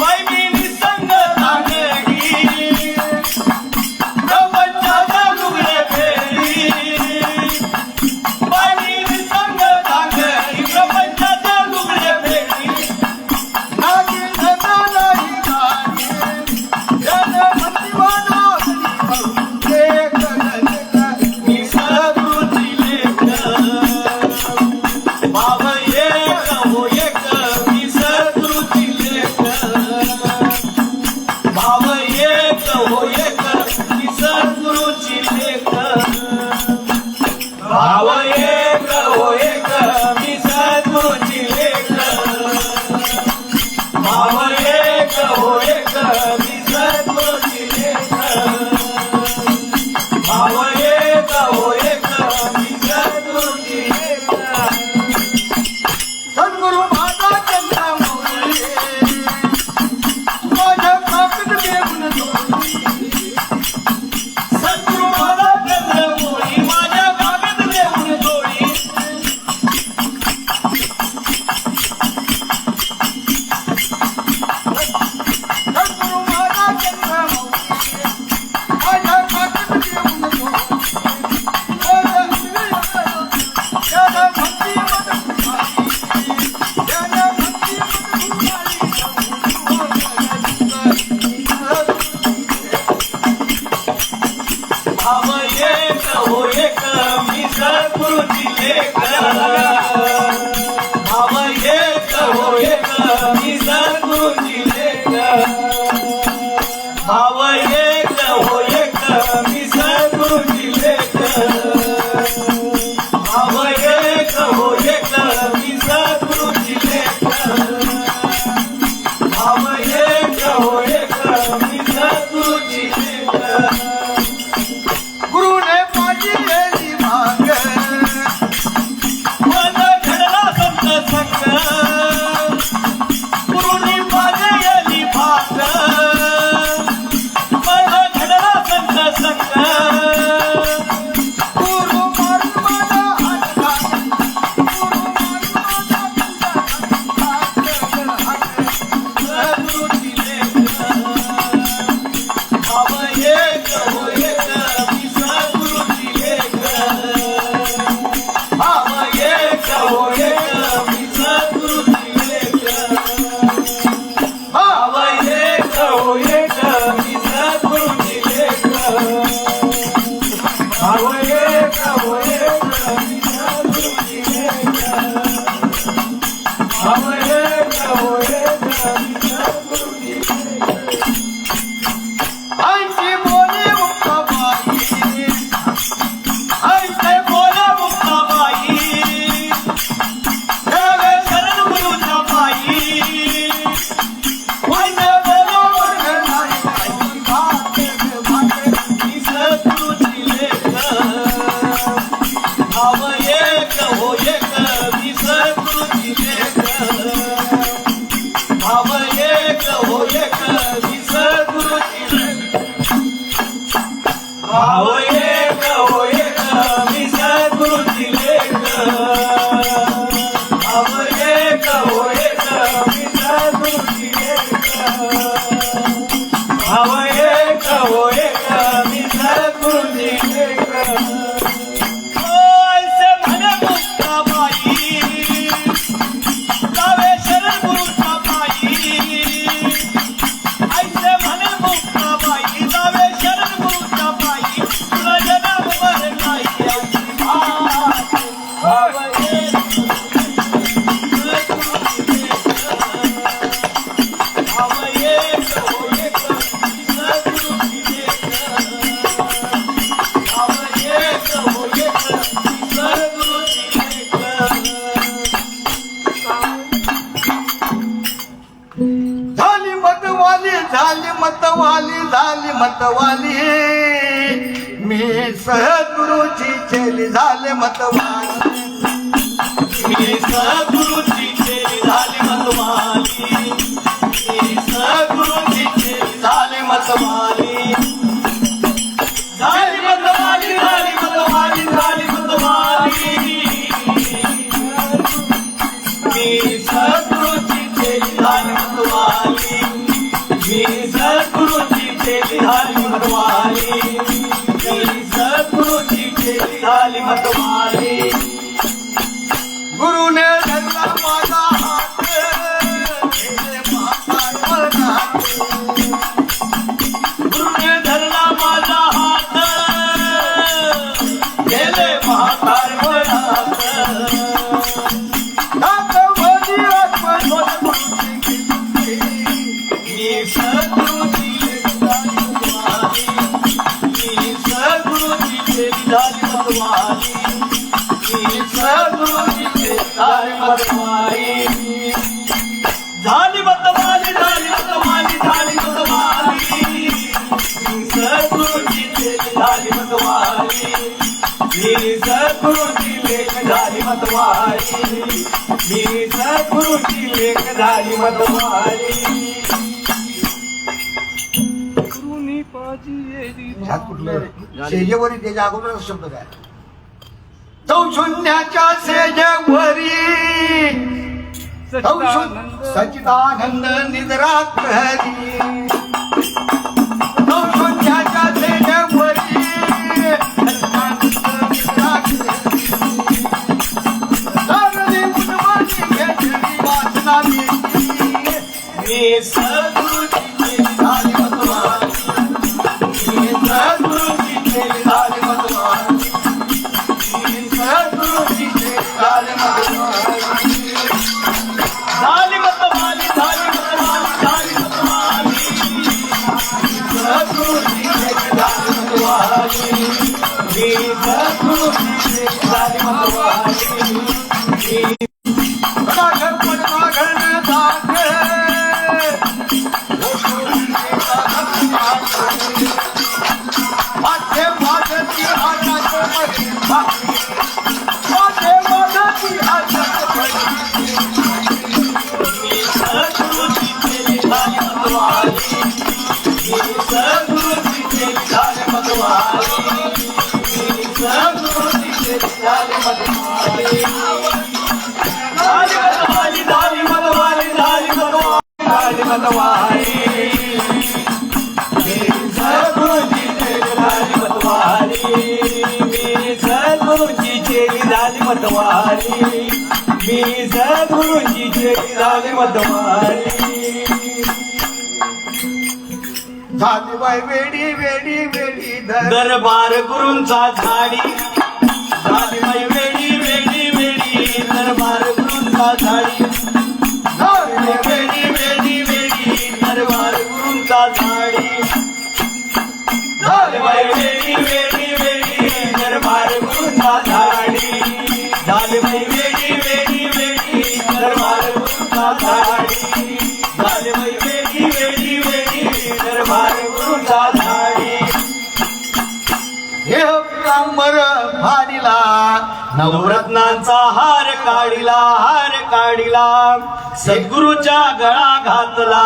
बाई मी निसंग तांगडी प्रपंचाचा लुगडे फेरी. बाई मी निसंग तांगडी प्रपंचाचा लुगडे फेरी. नागी धनालाही गाणी, जन मतिवानावली लेक लेक. मी सद्गुरूची लेक. भाव एक हो एक मी सद्गुरूची लेक. भाव एक हो एक मी सद्गुरूची लेक. भाव एक हो एक मी सद्गुरूची लेक. भाव एक हो एक मी सद्गुरूची लेक. भाव एक हो एक मी सद्गुरूची लेक. सद्गुरु माता चंद्रामौली, माझ्या काकड देऊन जोडी. सद्गुरु माझा चंद्रमौली माझ्या कागद देऊन जोडी. सद्गुरु माता चंद्रामौली, माझ्या काकड देऊन जोडी. जन भक्ती मत कुमारी, जन भक्ती मत कुमारी. भाव एक हो एक मी सद्गुरूची लेक. भाव एक हो एक मी सद्गुरूची लेक. भाव एक हो एक मी सद्गुरूची लेक. भाव एक हो एक मी सद्गुरूची लेक. एक भाव एक हो एक मी सद्गुरूची भाव एक हो एक मी सद्गुरूची लेक भाव एक हो एक मी सद्गुरूची लेक भाव एक हो एक मी सद्गुरूची लेक ऐसे म्हणे मुक्ताबाई जावे शरण गुरूच्या पायी ऐसे म्हणे मुक्ताबाई जावे शरण गुरूच्या पायी तुला जन्म मर नाही आमची भात भाव एक तुला गुरुची लेक भाव एक हो एक सद्गुरूची लेक भाव एक हो एक सद्गुरूची लेक झाली मतवाली झाली मतवाली झाली मतवाली मी सद्गुरूची चेली झाले मतवाली मी सद्गुरूची चेली झाली मतवाली मी सद्गुरूची चेली झाली मतवाली झाली मतवाली झाली मतवाली झाली मतवाली मी सद्गुरूची चेली झाली मतवाली मी सद्गुरूची चेली झाली मतवाली मी सद्गुरूची चेली झाली मतवाली गुरुने धरला माझा हात गेले म्हातार वळणात. गुरुने धरला माझा हात गेले म्हातार वयात नाथवली आत्मशोध गुरुची कीर्ती. मी सद्गुरूची चेली झाली मतवाली मी सद्गुरूची चेली झाली मतवाली मी सद्गुरूची चेली झाली मतवाली झाली मतवाली झाली मतवाली झाली मतवाली मी सद्गुरूची चेली झाली मतवाली मी सद्गुरूची लेक झाली मतवाली मी सद्गुरूची लेक झाली मतवाली ह्यात कुठलं सेजेवरी त्याच्या अगोदर शब्द काय चौशून्याच्या सेजेवरी सच्चिदानंद निद्रात हरी चौशून्याच्या सेजेवरी सच्चिदानंद निद्रात हरी. सारदी मुनवानी घेतली वासना देती. मी सद्गुरूची चेली झाली मतवाली मी सद्गुरूची चेली झाली मतवाली मी सद्गुरूची चेली झाली मतवाली झाली मतवाली झाली मतवाली झाली मतवाली सद्गुरूची चेली झाली मतवाली मी सद्गुरूची चेली झाली मतवाली मी घडाघड पडमाघड धागे. माझे माझी हातात मध्ये भाकरी. माझे माझी हातात मध्ये मी सद्गुरूची चेली झाली मतवाली मी सद्गुरूची चेली झाली मतवाली मी सद्गुरूची चेली झाली मतवाली झाली मतवाली झाली मतवाली झाली मतवाली मी सद्गुरूची चेली झाली मतवाली मी सद्गुरूची चेली झाली मतवाली मी सद्गुरूची चेली झाली मतवाली झाली बाय वेडी वेडी वेडी धर. दरबार गुरूंचा झाडी झाली बाई वेडी वेडी वेडी दरबार गुरूंचा झाडी झाली वेडी वेडी वेडी दरबार गुरूंचा झाडी झाली बाई वेडी वेडी वेडी दरबार गुरूंचा झाडी झाली बाई वेडी वेडी वेडी दरबार गुरूंचा झाडी झाली बाई वेडी वेडी वेडी दरबार गुरूंचा झाडी हे पितांबर फाडिला नवरत्नांचा हार काढिला सद्गुरूच्या गळा घातला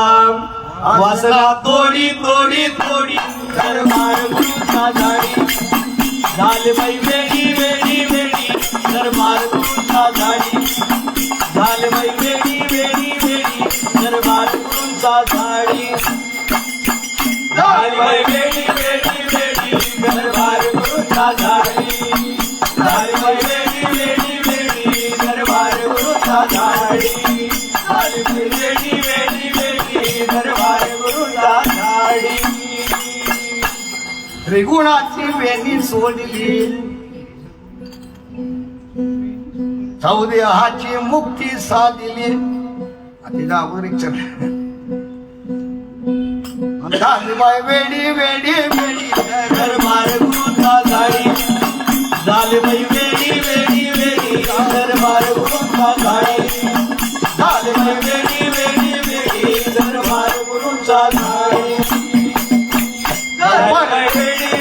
वासना तोडी दरबार गुरूचा झाडी झाले बाई वेडी दरबार गुरूचा झाडी झाले बाई वेडी दरबार गुरूचा झाडी झाली बाई वेडी दरबार गुरूचा झाडी झाली बाई वेडी दरबार गुरूचा झाडी झाली बाई वेडी दरबार गुरूचा झाडी त्रिगुणाची वेणी सोडली चौदेहाची मुक्ती साधली तिला अगोदर झाली बाई वेडी दरबार गुरूचा झाडी झाले बाई वेडी दरबार गुरूचा झाडी झाले बाई वेडी दरबार गुरूचा झाडी झाले बाई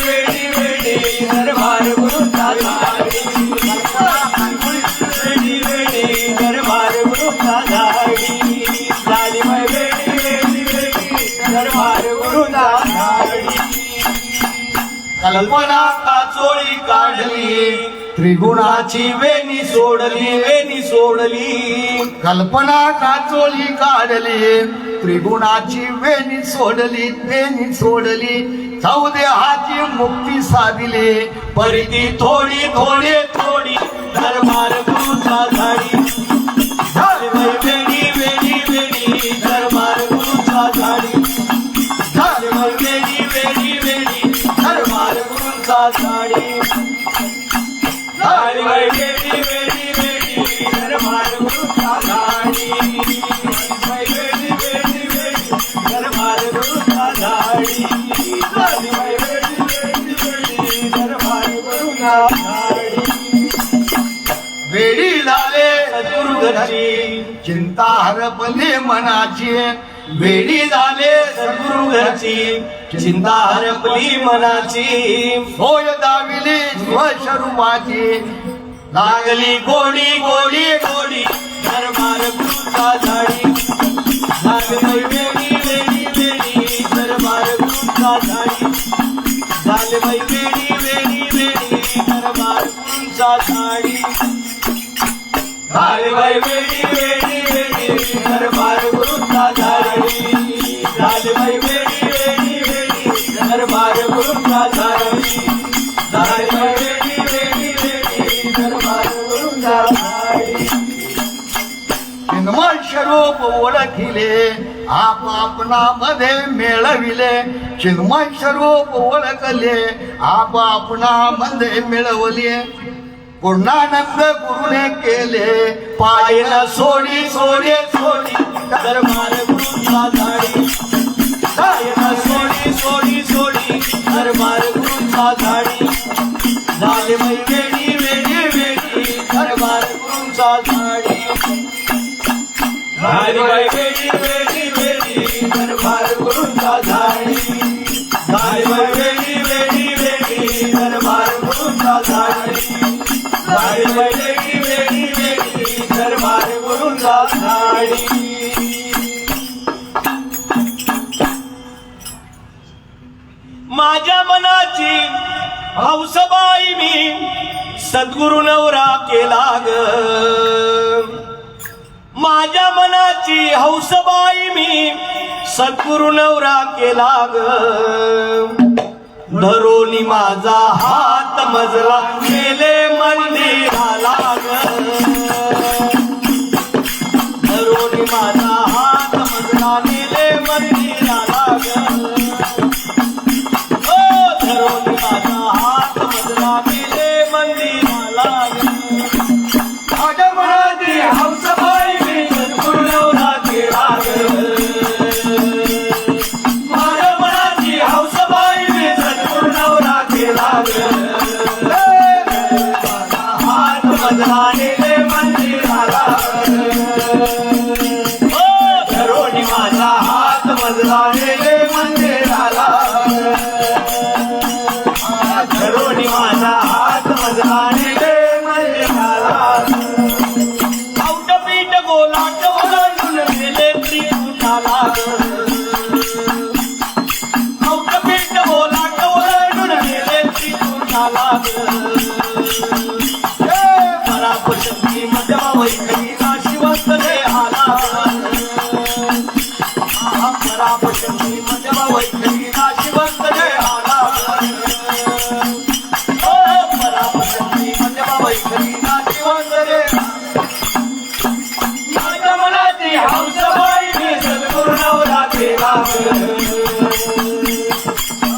वेडी दरबार गुरूचा झाडी वेडी दरबार गुरूचा झाडी झाली बाई वेडी दरबार गुरूचा झाडी कल्पना काचोळी काढली त्रिगुणाची वेणी सोडली कल्पना काचोळी काढली त्रिगुणाची वेणी सोडली चौदेहाची मुक्ती साधली परिती थोडी दरबार गुरूचा झाडी झाली बाई वेडी दरबार गुरूचा झाडी झाली बाई वेडी दरबार गुरूचा झाडी झाली बाई वेडी दरबार गुरूचा झाडी बाई वेडी दरबार गुरूचा झाडी झाली बाई वेडी दरबार गुरूचा झाडी वेडी झाले सद्गुरु घरची चिंता हरपली मनाची वेडी झाले सद्गुरु घरची चिंता हरपली मनाची होय दाविली स्वस्वरूपाची लागली गोडी दरबार गुरूचा झाडी लागली वेडी दरबार गुरूचा झाडी झाले बाई वेडी दरबार गुरूचा झाडी झाले बाई वेडी दरबार गुरूचा झाडी झाले बाई वेडी दरबार गुरूचा झाडी झाले बाई वेडी दरबार गुरूचा झाडी चिन्मय स्वरूप ओळखिले आपापणामध्ये मेळविले चिन्मय स्वरूप ओळखले आपापणामध्ये मिळवले पूर्णानंद गुरुने केले पायन सोडी दरबार गुरूचा झाडी पायन सोडी दरबार गुरूचा झाडी झाले बाई वेडी दरबार गुरूचा झाडी झाली बाई वेडी दरबार गुरूचा झाडी झाली बाई वेडी दरबार गुरूचा झाडी झाली बाई वेडी दरबार गुरूचा झाडी माझ्या मनाची हौसबाई मी सद्गुरु नवरा केला ग माझ्या मनाची हौसबाई मी सद्गुरु नवरा केला ग धरोनी माझा हात मजला गेले मंदिराला ग धरोनी माझा हात मजला गेले मंदिराला ग धरोनी माझा हात मजला गेले मंदिराला ग माझ्या मनाची हौसबाई मी सद्गुरु नवरा केला ग माझ्या मनाची हौसबाई मी सद्गुरु नवरा केला ग हात मजला गेले मंदिराला धरोनी माझा हात मजला गेले मंदिराला धरोनी माझा हात मजला गेले मंदिराला ओलांड ओलांडून नेले त्रिकुटाला कौटपीठ ओलांड ओलांडून नेले त्रिकुटाला परापशक्ती मध्यमा वैखरीला शिवंत देहाला परापशक्ती मध्यमा वैखरीला शिवंत देहाला परापशक्ती मध्यमा वैखरीला शिवंत देहाला माझ्या मनाची हौस बाई मी सद्गुरु नवरात्रीला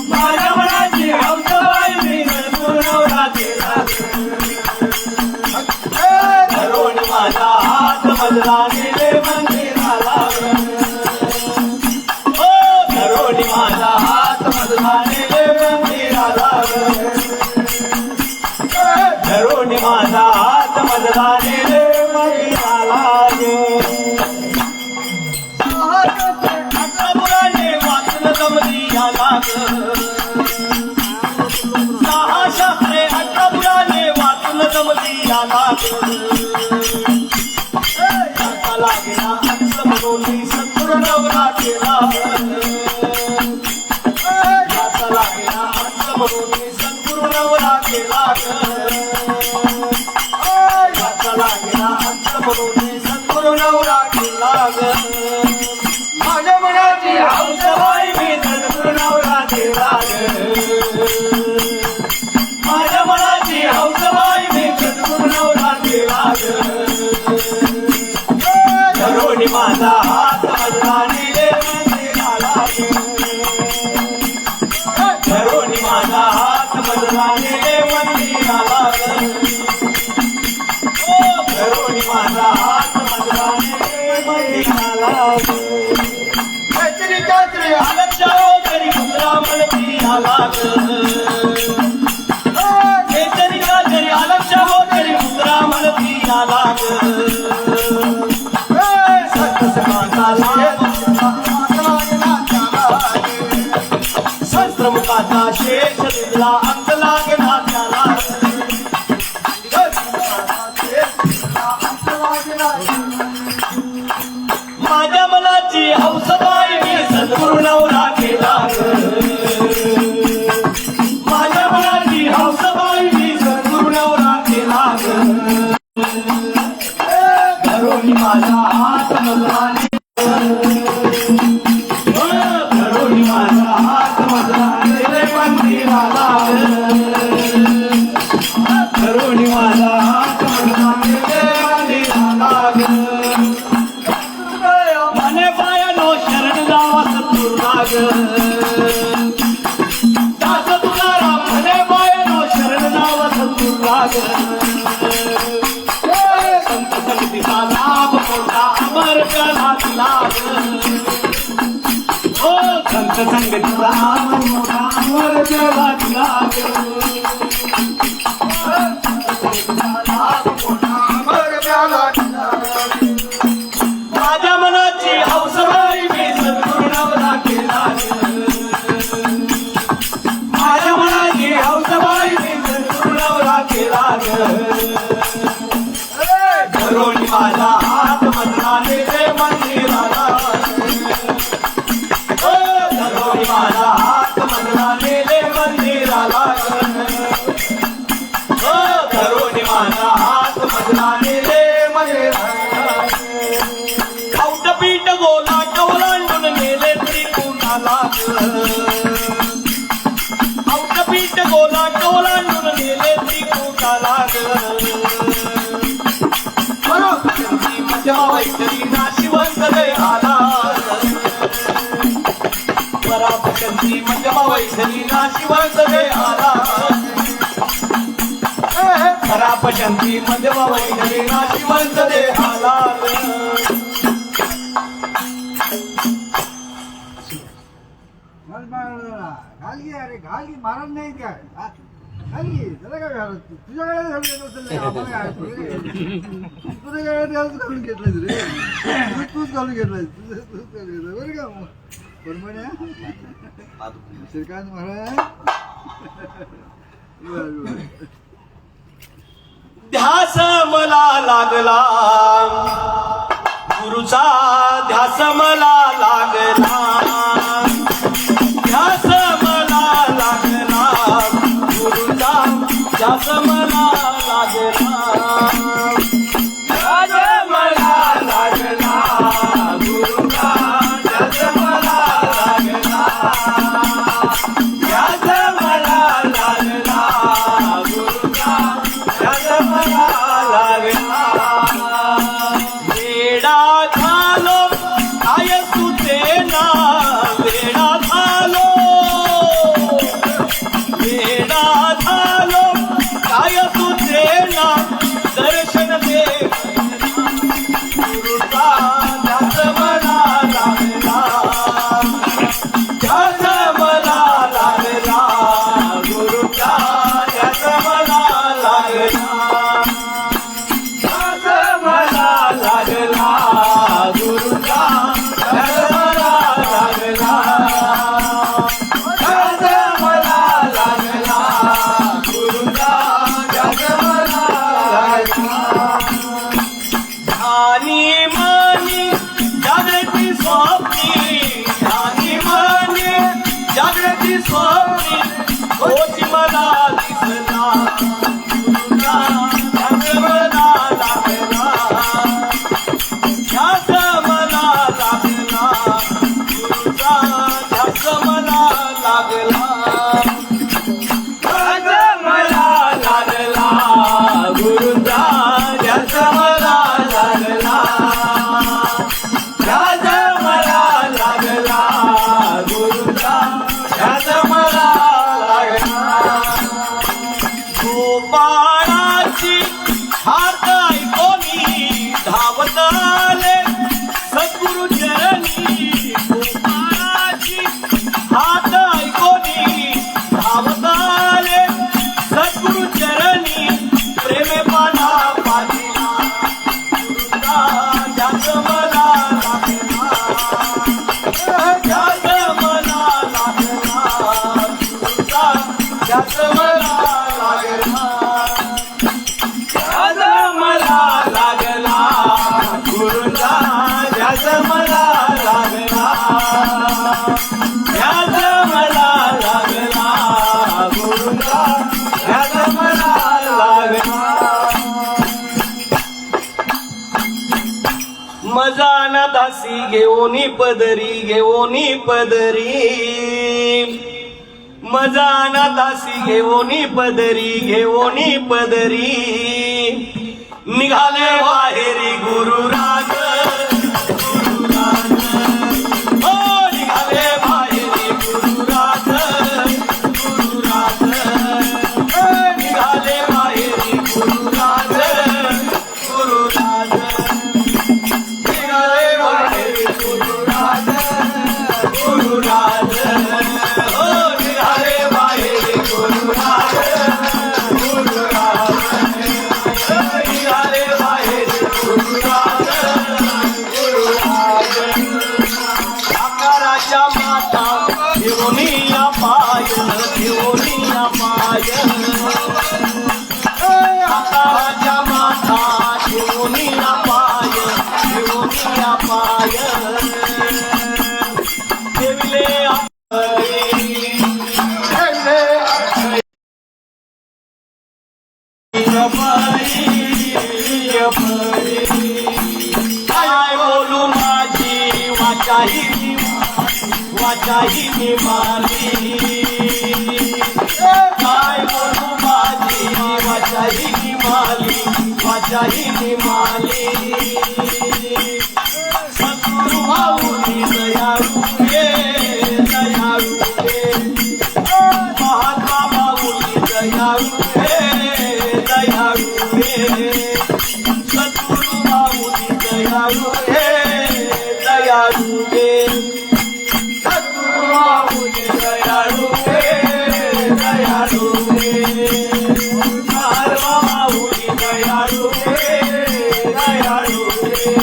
माझ्या मनाची हौस बाई मी सद्गुरु नवरात्रीला धरून माझा हात मधला नेले मंदिराला धरून माझा हात मधला नेले मंदिराला धरून माझा हात मधला नेले मंदिराला अकरापुराने वाचन जमली याला सहा शास्त्रे अकरापुराने वाचन जमली याला लागला अंत म्हणून सद्गुरु नवरात्रीला लागला अंत म्हणून सद्गुरु नवरात्रीला लागला अंत म्हणून सद्गुरु नवरात्रीला माझ्या मनाची हौस बाई मी सद्गुरु नवरात्रीला माझ्या मनाची हौस बाई मी सद्गुरु नवरात्रीला धरून माझा हात मधला नेले मंदिराला धरून माझा हात मधला नेले मंदिराला धरून माझा हात मधला नेले मंदिराला काहीतरी आलक्षाओ तरी मुद्रा म्हणती आला काहीतरी आलक्षाओ तरी मुद्रा म्हणती आला संत्रमुखाचा शेष दिला अंत लागला त्याला माझ्या मनाची हौस बाई मी सद्गुरु नवरात्रीला माझ्या मनाची हौस बाई मी सद्गुरु नवरात्रीला धरून माझा हात मधला धरून माझा हात मधला नेले मंदिराला धरून माझा हात मधला नेले मंदिराला मने पायानो शरण जावा सद्गुरुनाग दास तुकाराम मने पायानो शरण जावा सद्गुरुनाग संत संगतीचा लाभ मोठा अमर जनात लाभ संत संगतीचा लाभ मोठा अमर जनात लाभ माझ्या मनाची हौस बाई मी सद्गुरु नवरात्रीला माझ्या मनाची हौस बाई मी सद्गुरु नवरात्रीला धरून माझा हात मधला नेले मंदिराला धरून माझा हात मधला नेले मंदिराला धरून माझा हात मधला नेले मंदिराला कौटपीठ गोलांड ओलांडून नेले त्रिकुटाला कौटपीठ गोलांड ओलांडून नेले त्रिकुटाला मध्यमा वैखरीला शिवंत देहाला परापशक्ती मध्यमा वैखरीला शिवंत देहाला परापशक्ती मध्यमा वैखरीला शिवंत देहाला घालगी अरे घालगी महाराज नाही काय घालगी त्याला काय घालत तुझ्या गाड्यात घालून घेतलं तुझ्या गाड्यात तूच घालून घेतलाय बरं का परमाने श्रीकांत महाराज ध्यास मला लागला गुरुचा ध्यास मला लागला, ध्यास मला लागला, गुरुचा ध्यास मला लागला, ध्यास मला लागला, गुरुचा ध्यास मला लागला, ध्यास मला लागला, गुरुचा ध्यास मला लागला. वेडा झालो काय तुझे ना, वेडा झालो, वेडा झालो काय तुझे ना, दर्शन दे गुरुचा ध्यास मला लागला, ध्यास मला लागला, गुरुचा ध्यास मला लागला, ध्यास मला लागला, गुरुचा ध्यास मला लागला, ध्यास मला लागला, गुरुचा ध्यास मला लागला. ध्यानी मनी जागृती स्वप्नी, ध्यानी मनी जागृती स्वप्नी, तोच मला दिसला, गुरुचा ध्यास मला लागला, ध्यास मला लागला, गुरुचा ध्यास मला लागला, ध्यास मला लागला, गुरुचा ध्यास मला लागला, ध्यास मला लागला, गुरुचा ध्यास मला लागला. गोपाळाची हात ऐकोनी धावत आले सद्गुरु चरणी, गोपाळाची हात ऐकोनी धावत आले सद्गुरु चरणी, प्रेमे पाना पाहिला, गुरुचा ध्यास मला लागला, ध्यास मला लागला, गुरुचा ध्यास मला लागला, ध्यास मला लागला, गुरुचा ध्यास मला लागला, ध्यास मला लागला, गुरुचा ध्यास मला लागला. मजाना दासी घेऊनी पदरी, घेऊनी पदरी, मजाना दासी घेऊनी पदरी, घेऊनी पदरी, निघाले बाहेरी गुरुराज, गुरुराज, हो निघाले बाहेरी गुरुराज, गुरुराज, हो निघाले बाहेरी गुरुराज, गुरुराज, निघाले बाहेरी गुरुराज, गुरुराज, हो निघाले बाहेरी गुरुराज, गुरुराज, निघाले बाहेरी गुरुराज, गुरुराज. आकाराच्या माता घेऊनिया पाय, घेऊनिया पाय, आकाराच्या माता घेऊनिया पाय, घेऊनिया पाय, देविले काय बोलू माझी वाचाही निमाली, काय बोलू माझी वाचाही निमाली, वाचाही निमाली, सद्गुरु भाऊनी दयाळू रे, दयाळू रे, महात्मा भाऊनी दयाळू रे, दयाळू रे, सद्गुरु भाऊनी दयाळू रे, दयाळू रे, सद्गुरु भाऊनी दयाळू रे, दयाळू रे, महात्मा भाऊनी दयाळू रे, दयाळू रे,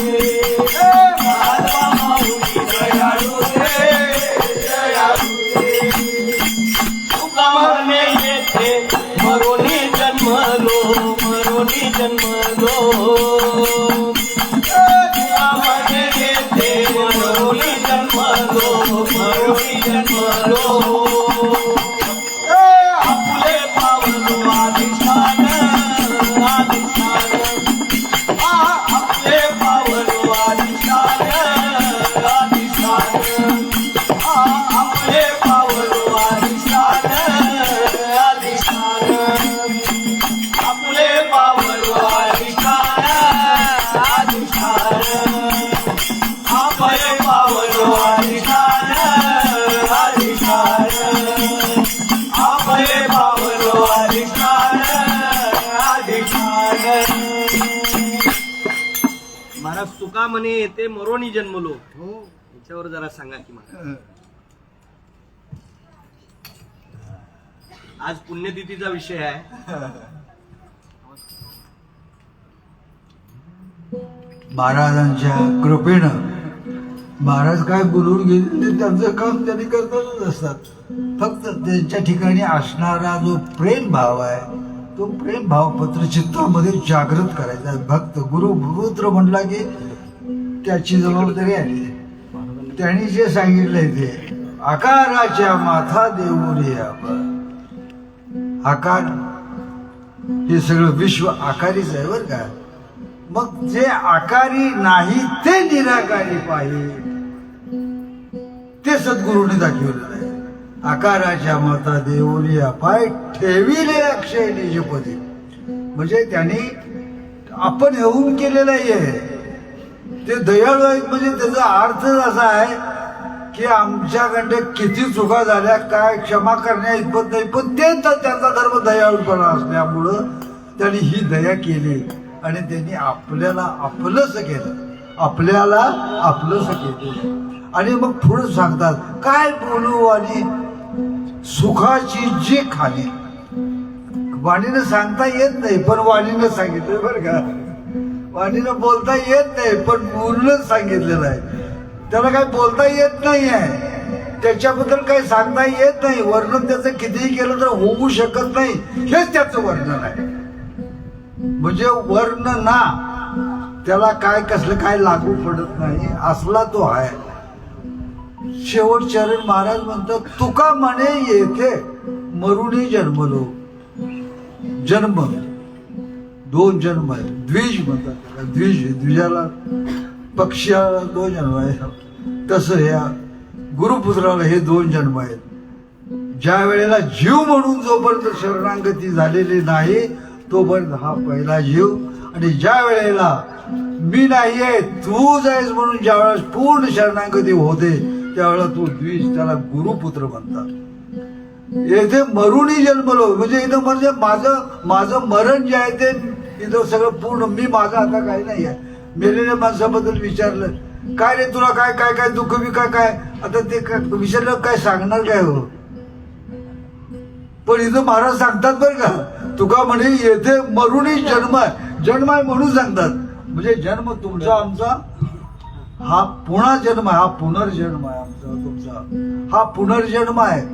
महात्मा भाऊनी दयाळू रे, दयाळू रे. तुका म्हणे येथे मरोनी जन्मलो, मरोनी जन्मलो, तुका म्हणे तुका म्हणे येते मरोनी जन्मलो, हो. याच्यावर जरा सांगा की मला. आज पुण्यतिथीचा विषय आहे. महाराजांच्या कृपेनं महाराज काय बोलून गेले त्यांचं काम त्यांनी करतच असतात. फक्त त्यांच्या ठिकाणी असणारा जो प्रेम भाव आहे तो प्रेम भाव पत्र चित्तामध्ये जागृत करायचा आहे. भक्त गुरु रुद्र म्हणला की त्याची जबाबदारी आहे. त्यांनी जे सांगितलंय ते आकाराच्या माथा देऊन आकार हे सगळं विश्व आकारीच आहे बरं का. मग जे आकारी नाही ते निराकारी पाहिजे ते सद्गुरूंनी दाखवलेलं आहे. आकाराच्या माता देऊलिया पाय ठेविले अक्षय निजपदी, म्हणजे त्यांनी आपण येऊन केलेलं आहे. ते दयाळू आहेत म्हणजे त्याचा अर्थ असा आहे की आमच्याकडे किती चुका झाल्या काय क्षमा करण्या इतपत नाही, पण ते तर त्यांचा धर्म दयाळूपणा असल्यामुळं त्यांनी ही दया केली आणि त्यांनी आपल्याला आपलंसं केलं, आपल्याला आपलंसं केलं. आणि मग पुढे सांगतात काय बोलू आणि सुखाची जी खाली. वाणीनं सांगता येत नाही पण वाणीनं सांगितलं बरं का. वाणीनं बोलता येत नाही पण बोलणं सांगितलेलं आहे. त्याला काही बोलता येत नाही आहे, त्याच्याबद्दल काही सांगता येत नाही, वर्णन त्याचं कितीही केलं तर होऊ शकत नाही, हेच त्याचं वर्णन आहे. म्हणजे वर्ण ना त्याला काय कसलं काय लागू पडत नाही असला तो आहे. शेवट चरण महाराज म्हणतात तुका म्हणे येथे मरुणी जन्मलो. जन्म दोन जन्म आहे, द्विज म्हणतात त्याला. द्विजाला पक्षाला दोन जन्म आहे, तसं या गुरुपुत्राला हे दोन जन्म आहेत. ज्या वेळेला जीव म्हणून जोपर्यंत शरणागती झालेली नाही तोपर्यंत हा पहिला जीव, आणि ज्या वेळेला मी नाही आहे तूच आहेस म्हणून ज्या वेळेस पूर्ण शरणागती होते त्यावेळेला तो द्विज, त्याला गुरुपुत्र म्हणतात. येथे मरुणी जन्मलो म्हणजे इथं म्हणजे माझं मरण जे आहे ते इथं सगळं पूर्ण, मी माझं आता काही नाही आहे. मेलेल्या माणसाबद्दल विचारलं काय रे तुला काय काय काय दुःख बी काय काय, आता ते विचारलं काय सांगणार काय हो. पण इथं महाराज सांगतात बरं का तुका म्हणे येथे मरुणी जन्म आहे. जन्म आहे म्हणून सांगतात, म्हणजे जन्म तुमचा आमचा हा पुन्हा जन्म आहे, हा पुनर्जन्म आहे आमचा तुमचा, हा पुनर्जन्म आहे.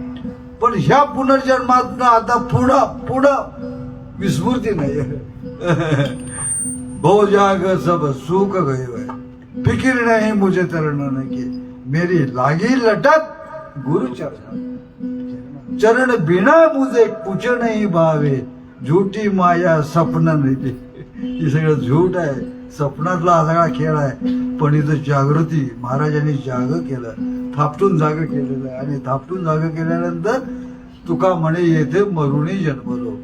पण ह्या पुनर्जन्मात आता पुढं विस्मृती नाही. भो जाग सब सुख गए फिकिर नहीं मुझे तरण की मेरी लागी लटक गुरु चरण बिना मुझे कुछ नहीं भावे झूठी माया सपन नाही. हे सगळं झूट आहे, स्वप्नातला हा सगळा खेळ आहे. पण इथं जागृती महाराजांनी जाग केलं, थापटून जाग केलेलं आहे. आणि थापटून जाग केल्यानंतर तुका म्हणे येथे मरुणी जन्मलो.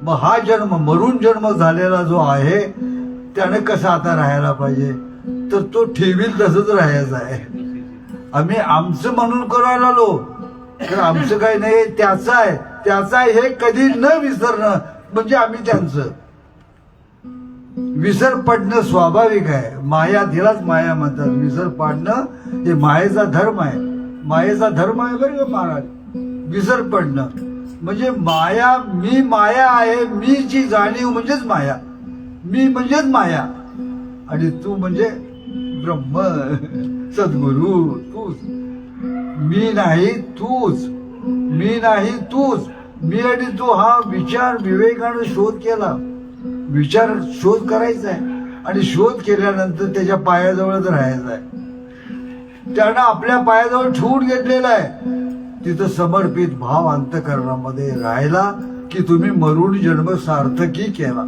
मग हा जन्म मरून जन्म झालेला जो आहे त्याने कसा आता राहायला पाहिजे, तर तो ठेवील तसंच राहायचं आहे. आम्ही आमचं म्हणून करायला आलो तर आमचं काही नाही, त्याचं आहे, त्याचं आहे हे कधी न विसरणं म्हणजे आम्ही त्यांचं. विसर पडणं स्वाभाविक आहे, माया तिलाच माया म्हणतात. विसर पाडणं हे मायेचा धर्म आहे, मायेचा धर्म आहे बरं का महाराज. विसर पडणं म्हणजे माया, मी माया आहे, मी ची जाणीव म्हणजेच माया, मी म्हणजेच माया आणि तू म्हणजे ब्रह्म सद्गुरु. तूच, मी नाही तूच, मी नाही तूच, मी आणि तू हा विचार विवेकानं शोध केला. विचार शोध करायचा आहे आणि शोध केल्यानंतर त्याच्या पायाजवळच राहायचं आहे. त्यानं आपल्या पायाजवळ ठेवून घेतलेला आहे. तिथं समर्पित भाव अंतःकरणामध्ये राहिला की तुम्ही मरून जन्म सार्थकी केला.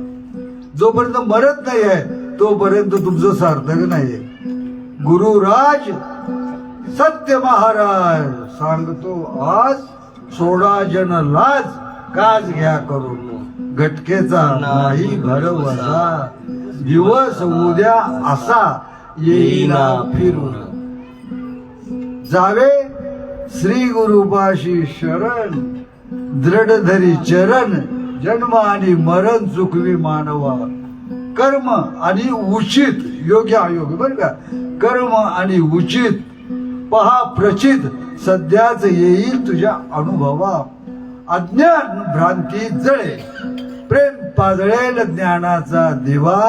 जोपर्यंत मरत नाही आहे तोपर्यंत तुमचं सार्थक नाहीये. गुरुराज सत्य महाराज सांगतो आज सोडा जन लाज काज घ्या करून घटकेचा नाही भरवसा दिवस उद्या असा येईना फिरून जावे श्री गुरुपाशी शरण दृढ धरी चरण जन्म आणि मरण चुकवी मानवा कर्म आणि उचित, योग्य अयोग्य बरं का, कर्म आणि उचित पहा प्रचित सध्याच येईल तुझ्या अनुभवा. अज्ञान भ्रांती जळे, प्रेम पाजळेल ज्ञानाचा दिवा.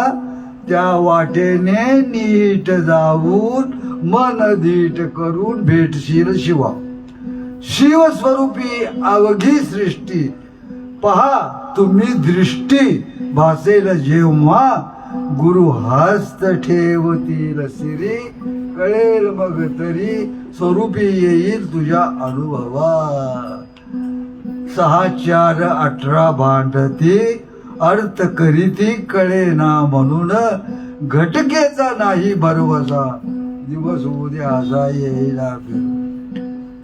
त्या वाटेने नीट जाऊन मन धीट करून भेटशील शिवा. शिवस्वरूपी अवघी सृष्टी पहा तुम्ही दृष्टी. भासेल जेव्हा गुरु हस्त ठेवतील सिरी. कळेल मग तरी स्वरूपी येईल तुझ्या अनुभवा. 6 4 18 भांडती अर्थ करीती कळेना म्हणून. घटकेचा नाही भरवसा दिवस उद्या असा येईला.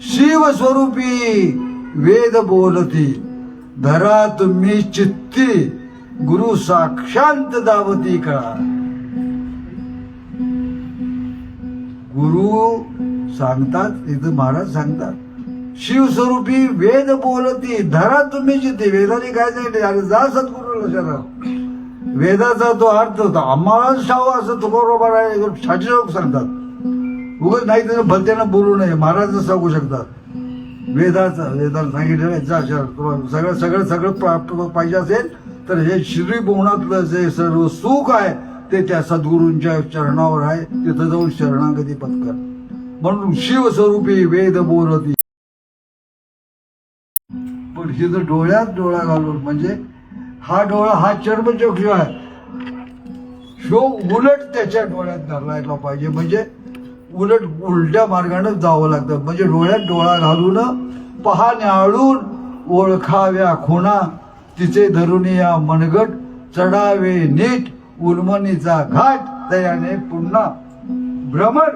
शिवस्वरूपी वेद बोलती धरा तुम्ही चित्ती. गुरु साक्षांत दावती कळा. गुरु सांगतात, इथं महाराज सांगतात शिवस्वरूपी वेद बोलती धरा तुम्ही चित्ती. वेदाने काय सांगितले, अरे जा सद्गुरूला शरण. वेदाचा तो अर्थ होता. आम्हाला शाव असं तुकोबरोबर छाटी लोक सांगतात. उगाच नाही त्याचं भलत्यानं बोलू नये, महाराज सांगू शकतात. वेदाला सांगितलेलं आहे, जा शरण. तुम्हाला सगळं सगळं सगळं प्राप्त पाहिजे असेल तर हे श्रीभुवनातलं जे सर्व सुख आहे ते त्या सद्गुरूंच्या चरणावर आहे. तिथं जाऊन शरणागती पत्कर. म्हणून शिवस्वरूपी वेद बोलती. पण हिथं डोळ्यात डोळा घालून, म्हणजे हा डोळा हा चर्मचक्षु आहे, शो उलट त्याच्या डोळ्यात घालायला पाहिजे. म्हणजे उलट उलट्या मार्गाने जावं लागतं. म्हणजे डोळ्यात डोळा घालून पहा न्याळून ओळखाव्या खुणा. तिचे धरून या मनगट चढावे नीट. उर्मणीचा घाट दयाने पुन्हा. भ्रमर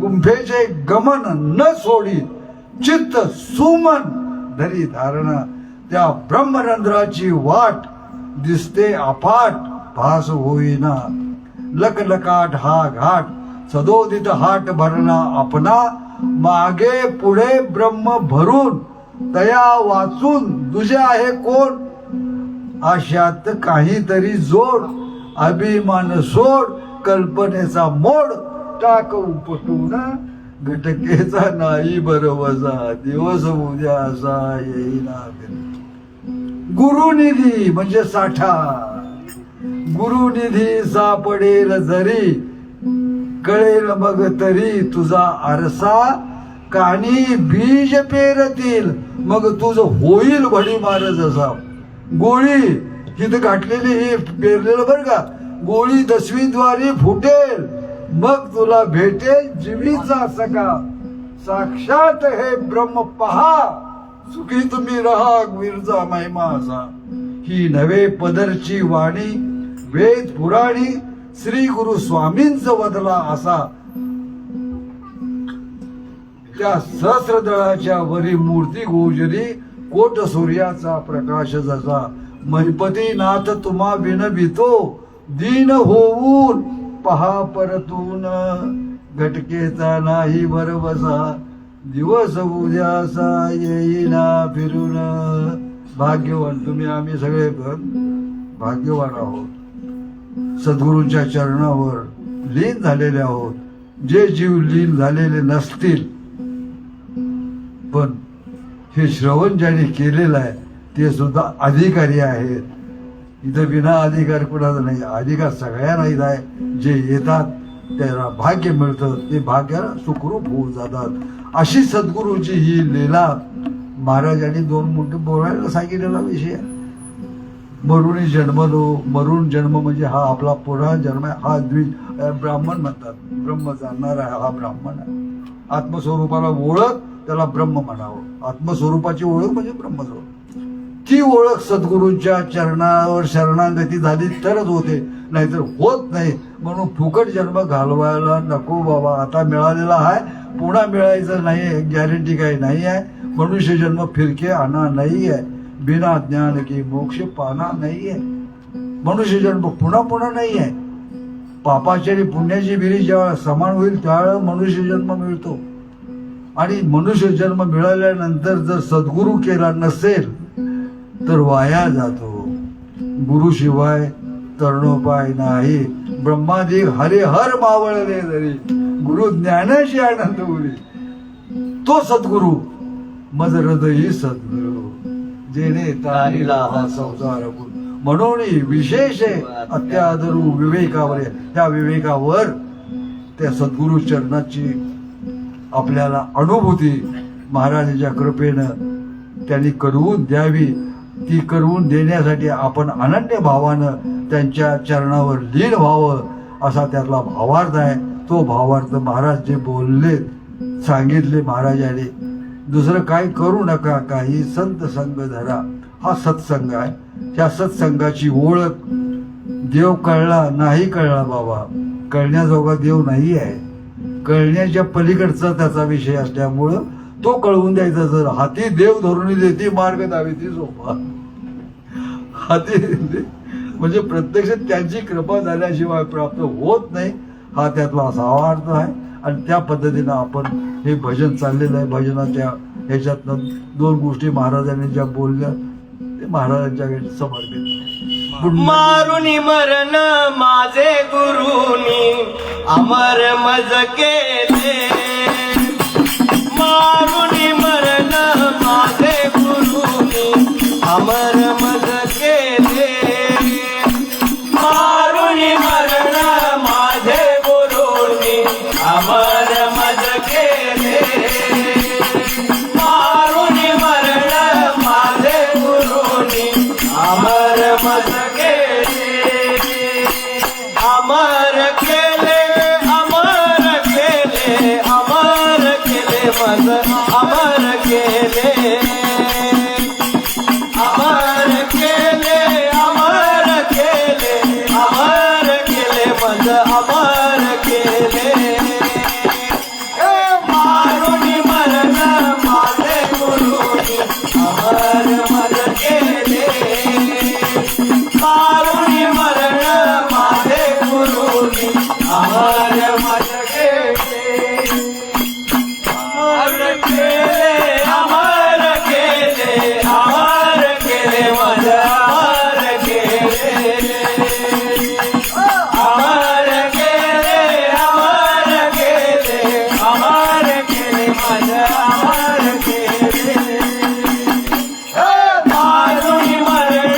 गुंफेचे गमन न सोडी. चित्त सुमन धरी धारणा. त्या ब्रह्मरंध्राची वाट दिसते अफाट भास होईना. लकलकाट हा घाट सदोदित हाट भरणा आपणा. मागे पुढे ब्रह्म भरून तया वाचून दुजे आहे कोण. आशात काहीतरी जोड. अभिमान सोड कल्पनेचा मोड. टाक उपटून घटकेचा नाही बरोबसा. दिवस उद्या असा येईना. गुरुनिधी म्हणजे साठा. गुरुनिधी सापडेल जरी. कळेल मग तरी तुझा आरसा. कानी बीज पेरतील मग तुझं होईल भडी मार जसा. गोळी तिथे घातलेली हे पेरलेलं बरं का. गोळी 10वी द्वारी फुटेल मग तुला भेटेल जीवीचा सखा. साक्षात हे ब्रह्म पहा. सुखी तुम्ही रहा वीरचा महिमा असा. ही नवे पदरची वाणी वेद पुराणी. श्री गुरु स्वामींच वदला असा. त्या सहस्रदळाच्या वरी मूर्ती गोजरी. कोट सूर्याचा प्रकाश जसा. महिपती नाथ तुम्हा विनवितो. दीन होऊन पहा परतून. घटकेचा नाही भरवसा. दिवस उद्यासा येईना फिरून. भाग्यवान तुम्ही, आम्ही सगळे भाग्यवान आहोत. सद्गुरूंच्या चरणावर लीन झालेले आहोत. जे जीव लीन झालेले नसतील पण हे श्रवण ज्याने केलेलं आहे ते सुद्धा अधिकारी आहेत. इथं विना अधिकार कुणाचा नाही. अधिकार सगळ्यांना इथं आहे. जे येतात त्याला भाग्य मिळतं. ते भाग्याला सुखरूप होऊन जातात. अशी सद्गुरूची ही लीला महाराजांनी 2 मिनिटं बोलायला सांगितलेला विषय. मरुणी जन्मलो. मरून जन्म म्हणजे हा आपला पुढा जन्म आहे. हा ब्राह्मण म्हणतात. ब्रह्म जाणणारा हा ब्राह्मण आहे. आत्मस्वरूपाला ओळख त्याला ब्रह्म म्हणावं. आत्मस्वरूपाची ओळख म्हणजे ब्रह्मस्वरूप. ती ओळख सद्गुरूंच्या चरणावर शरणागती झाली तरच होते, नाहीतर होत नाही. म्हणून फुकट जन्म घालवायला नको बाबा. आता मिळालेला आहे, पुन्हा मिळायचं नाही गॅरंटी काही नाही आहे. मनुष्य जन्म फिरके आणा नाही आहे. बिना ज्ञान की मोक्ष पाना नाही आहे. मनुष्य जन्म पुन्हा पुन्हा नाही आहे. पापाची आणि पुण्याची बेरीज जेव्हा समान होईल त्यावेळेला मनुष्य जन्म मिळतो. आणि मनुष्य जन्म मिळाल्यानंतर जर सद्गुरू केला नसेल तर वाया जातो. गुरुशिवाय तरुणोपाय नाही. ब्रह्मादिक हरिहर मावळले जरी, गुरु ज्ञानाशी आनंद उरी. तो सद्गुरु मज हृदयी सद्गुरु, जेणे तारिला हा संसार गुरु. म्हणून विशेष अत्यादरू विवेकावर, त्या विवेकावर त्या सद्गुरु चरणाची आपल्याला अनुभूती महाराजांच्या कृपेनं त्यांनी करवून द्यावी. ती करवून देण्यासाठी आपण अनन्य भावानं त्यांच्या चरणावर लीन व्हावं, असा त्यातला भावार्थ आहे. तो भावार्थ महाराज जे बोलले, सांगितले महाराजांनी, दुसरं काय करू नका, काही संत संग धरा. हा सत्संग आहे. त्या सत्संगाची ओळख, देव कळला नाही कळला बाबा, कळण्याजोगा देव नाही आहे. कळण्याच्या पलीकडचा त्याचा विषय असल्यामुळं तो कळवून द्यायचा. जर हाती देव धरून देते मार्ग दावी ती सोपा. हाती म्हणजे प्रत्यक्ष त्यांची कृपा झाल्याशिवाय प्राप्त होत नाही. हा त्यातला असा अर्थ आहे. आणि त्या पद्धतीनं आपण हे भजन चाललेलं आहे. भजनाच्या ह्याच्यातनं दोन गोष्टी महाराजांनी ज्या बोलल्या ते महाराजांच्या समर्पित. मारुनी मरण माझे गुरुनी अमर मज केले. मारुनी मरण माझे गुरुनी अमर मज केले. मारुनी मरण माझे गुरुनी अमर मज केले. मारुनी मरण माझे गुरुनी अमर मज केले. अमर केले, अमर केले, अमर केले मज अमर केले. अमर केले, अमर केले, अमर केले मज अमर केले. मारुनी मरण माझे गुरुनी अमर मज केले. मारुनी मरण माझे गुरुनी अमर मज केले. अमर केले, अमर केले, अमर केले मज अमर केले. अमर केले, अमर केले, अमर केले मज अमर केले. मारुनी मरण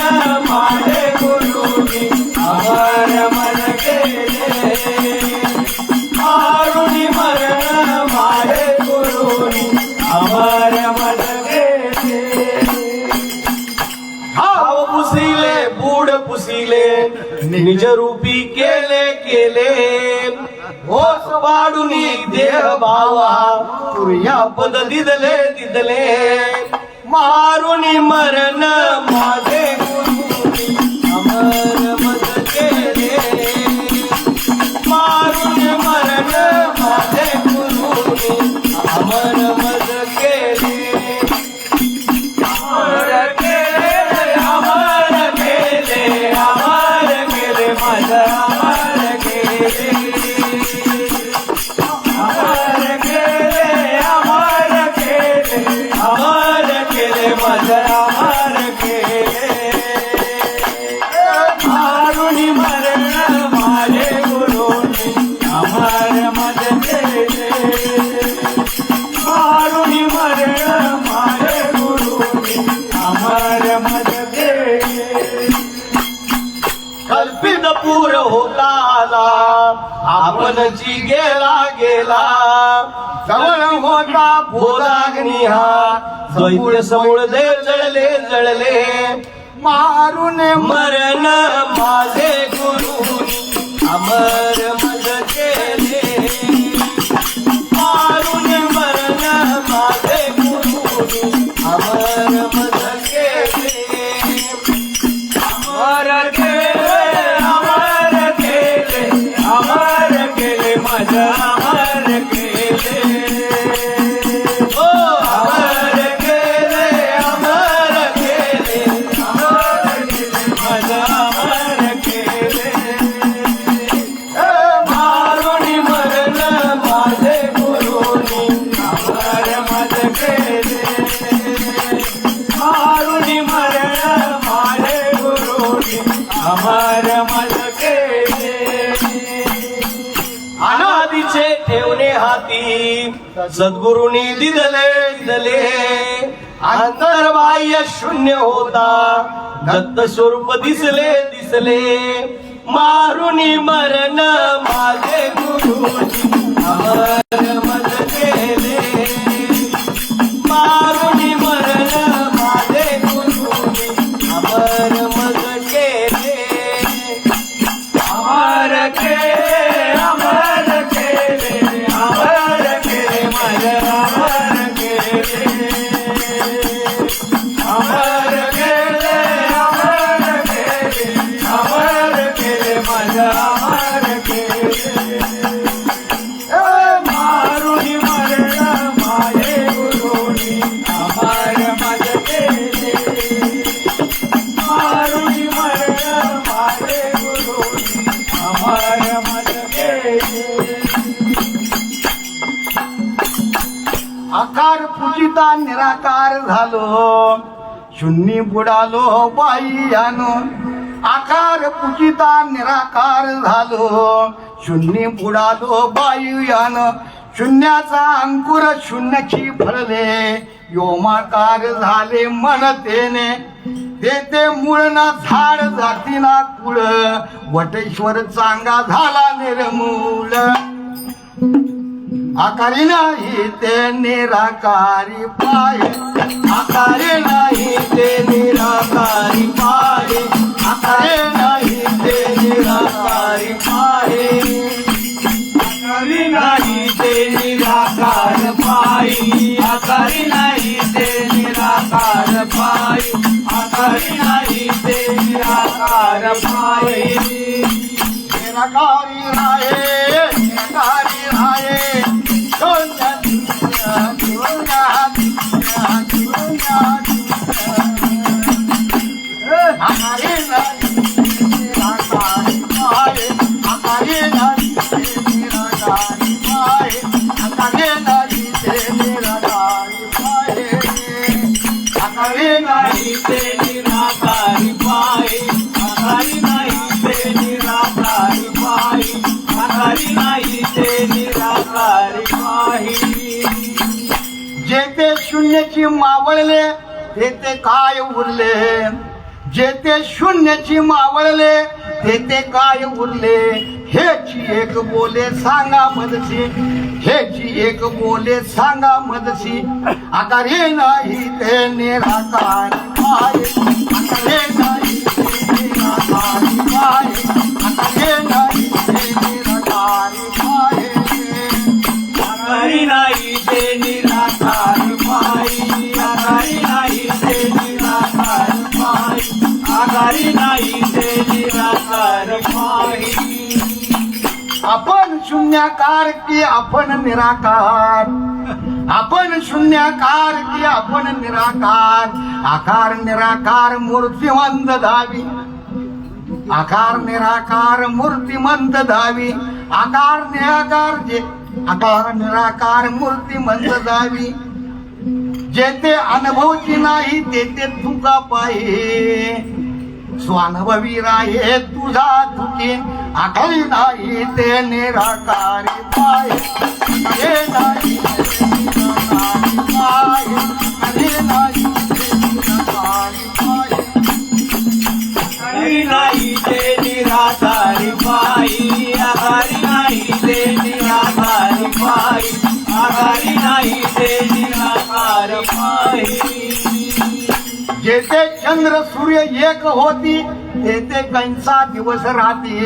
माझे गुरुनी अमर मज केले. मारुनी मरण माझे गुरुनी अमर मज केले. भाव पुसिले, बूड पुसिले, निज रूपी केले केले. होस पाडुनी देह भावा, तुर्या पद दिदले दिदले. मारुनी मरण माझे गुरुनी अमर मज केले. मारुनी मरण माझे गुरुनी अमर मज केले. अमर केले, अमर केले, अमर केले मज अमर केले. अमर केले, अमर केले, अमर केले मज अमर केले. मारुनी मरण माझे गुरुनी अमर मज केले. मारुनी मरण माझे गुरुनी अमर मज केले. कल्पित पूर होता आला, आपण जी गेला गेला. जवळ होता भोलाग्नी हा, दैत्य समूळ दे जळले जळले. मारून मरण माझे गुरुनी अमर मज केले. मारून मरण माझे गुरुनी अमर मज केले. अमर केले, अमर केले, अमर केले मज अमर केले. ओ अमर केले, अमर केले, अमर केले मज अमर केले. हाती सद्गुरुनी दिदले अंतर्बाह्य शून्य होता दत्त स्वरूप दिसले मारुनी मरण माझे गुरुजी अमर मज केले मारुनी मरण माझे गुरुजी अमर मज केले अमर केले अमर केले अमर केले माझे अमर केले अमर केले अमर केले अमर केले माझे अमर केले मारुनी मरण माझे गुरुनी अमर मज केले मारुनी मरण माझे गुरुनी अमर मज केले आकार पूजिता निराकार झालो शून्य बुडालो बाह्यानो आकार पूजिता निराकार झालो शून्य बुडालो बाह्यानो शून्याचा अंकुर शून्याची फळले व्योमाकार झाले मनतेने तेथे मूळ ना झाड जाती ना कुळ वटेश्वर चांगा झाला निर्मूळ आकारी नाही ते निराकारी पाय आकारे नाही ते निराकारी पाय आकारे नाही ते निराकारी पाय आकारी नाही ते निराकार पायी आकारी नाही ते निराकार पायी आकारी नाही ते निराकार पायी निराकारी राहे निराकारी राहे आकारे नाही निराकारी पाय आकारे नाही निराकारी पाय आकारे नाही निराकारी पाय आकारे नाही ते निराकारी पायी आकारी नाही ते निराकारी पायी आकारी नाही ते निराकारी पायी जेथे शून्याची मावळले तेथे काय उरले जेथे शून्याची मावळले तेथे काय उरले हेची एक बोले सांगा मदसी हेची एक बोले सांगा मदसी आकारे नाही ते निराकार पाय आकारे नाही ते निराकार पाय आकारे नाही ते निराकार पाय आकारी नाही ते निराकार पायी आकारी नाही ते निराकार पायी आकारी नाही ते निराकार पायी आपण शून्याकार की आपण निराकार आपण शून्याकार की आपण निराकार आकार निराकार मूर्तिमंत धावी आकार निराकार मूर्तिमंत धावी आकार निराकार जे आकार निराकार मूर्तिमंत धावी जेथे अनुभवची नाही तेथे तुका पाहे स्वानुभवी राहे तुझा तुकी आकारी नाही ते निराकारी पाय आकारे नाही ते निराकारी पाय आकारे नाही ते निराकारी पाय आकारी नाही ते निराकारी पायी आकारी नाही ते निराकारी पायी आकारी नाही ते निराकारी पायी जेथे चंद्र सूर्य एक होती तेथे कैसा दिवस राहते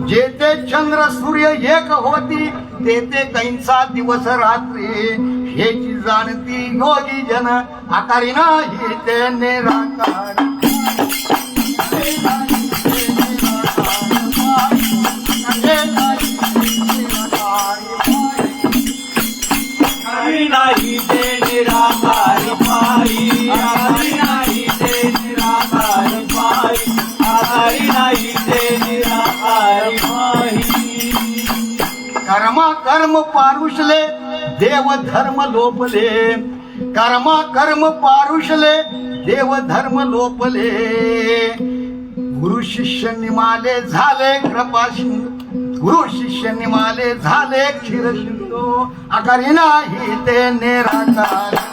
जेथे चंद्र सूर्य एक होती तेथे कैसा दिवस रात्री हेची जाणती योगी जन आकारी नाही ते निराकार आकारी नाही ते निराकारी पायी आकारी नाही ते निराकारी पायी आकारी नाही ते निराकारी पायी कर्मा कर्म पारुषले देव धर्म लोपले कर्मा कर्म पारुषले देव धर्म लोपले गुरु शिष्य निमाले झाले गुरु शिष्य निमाले झाले क्षीर सिंधू आकारी नाही ते निराकारी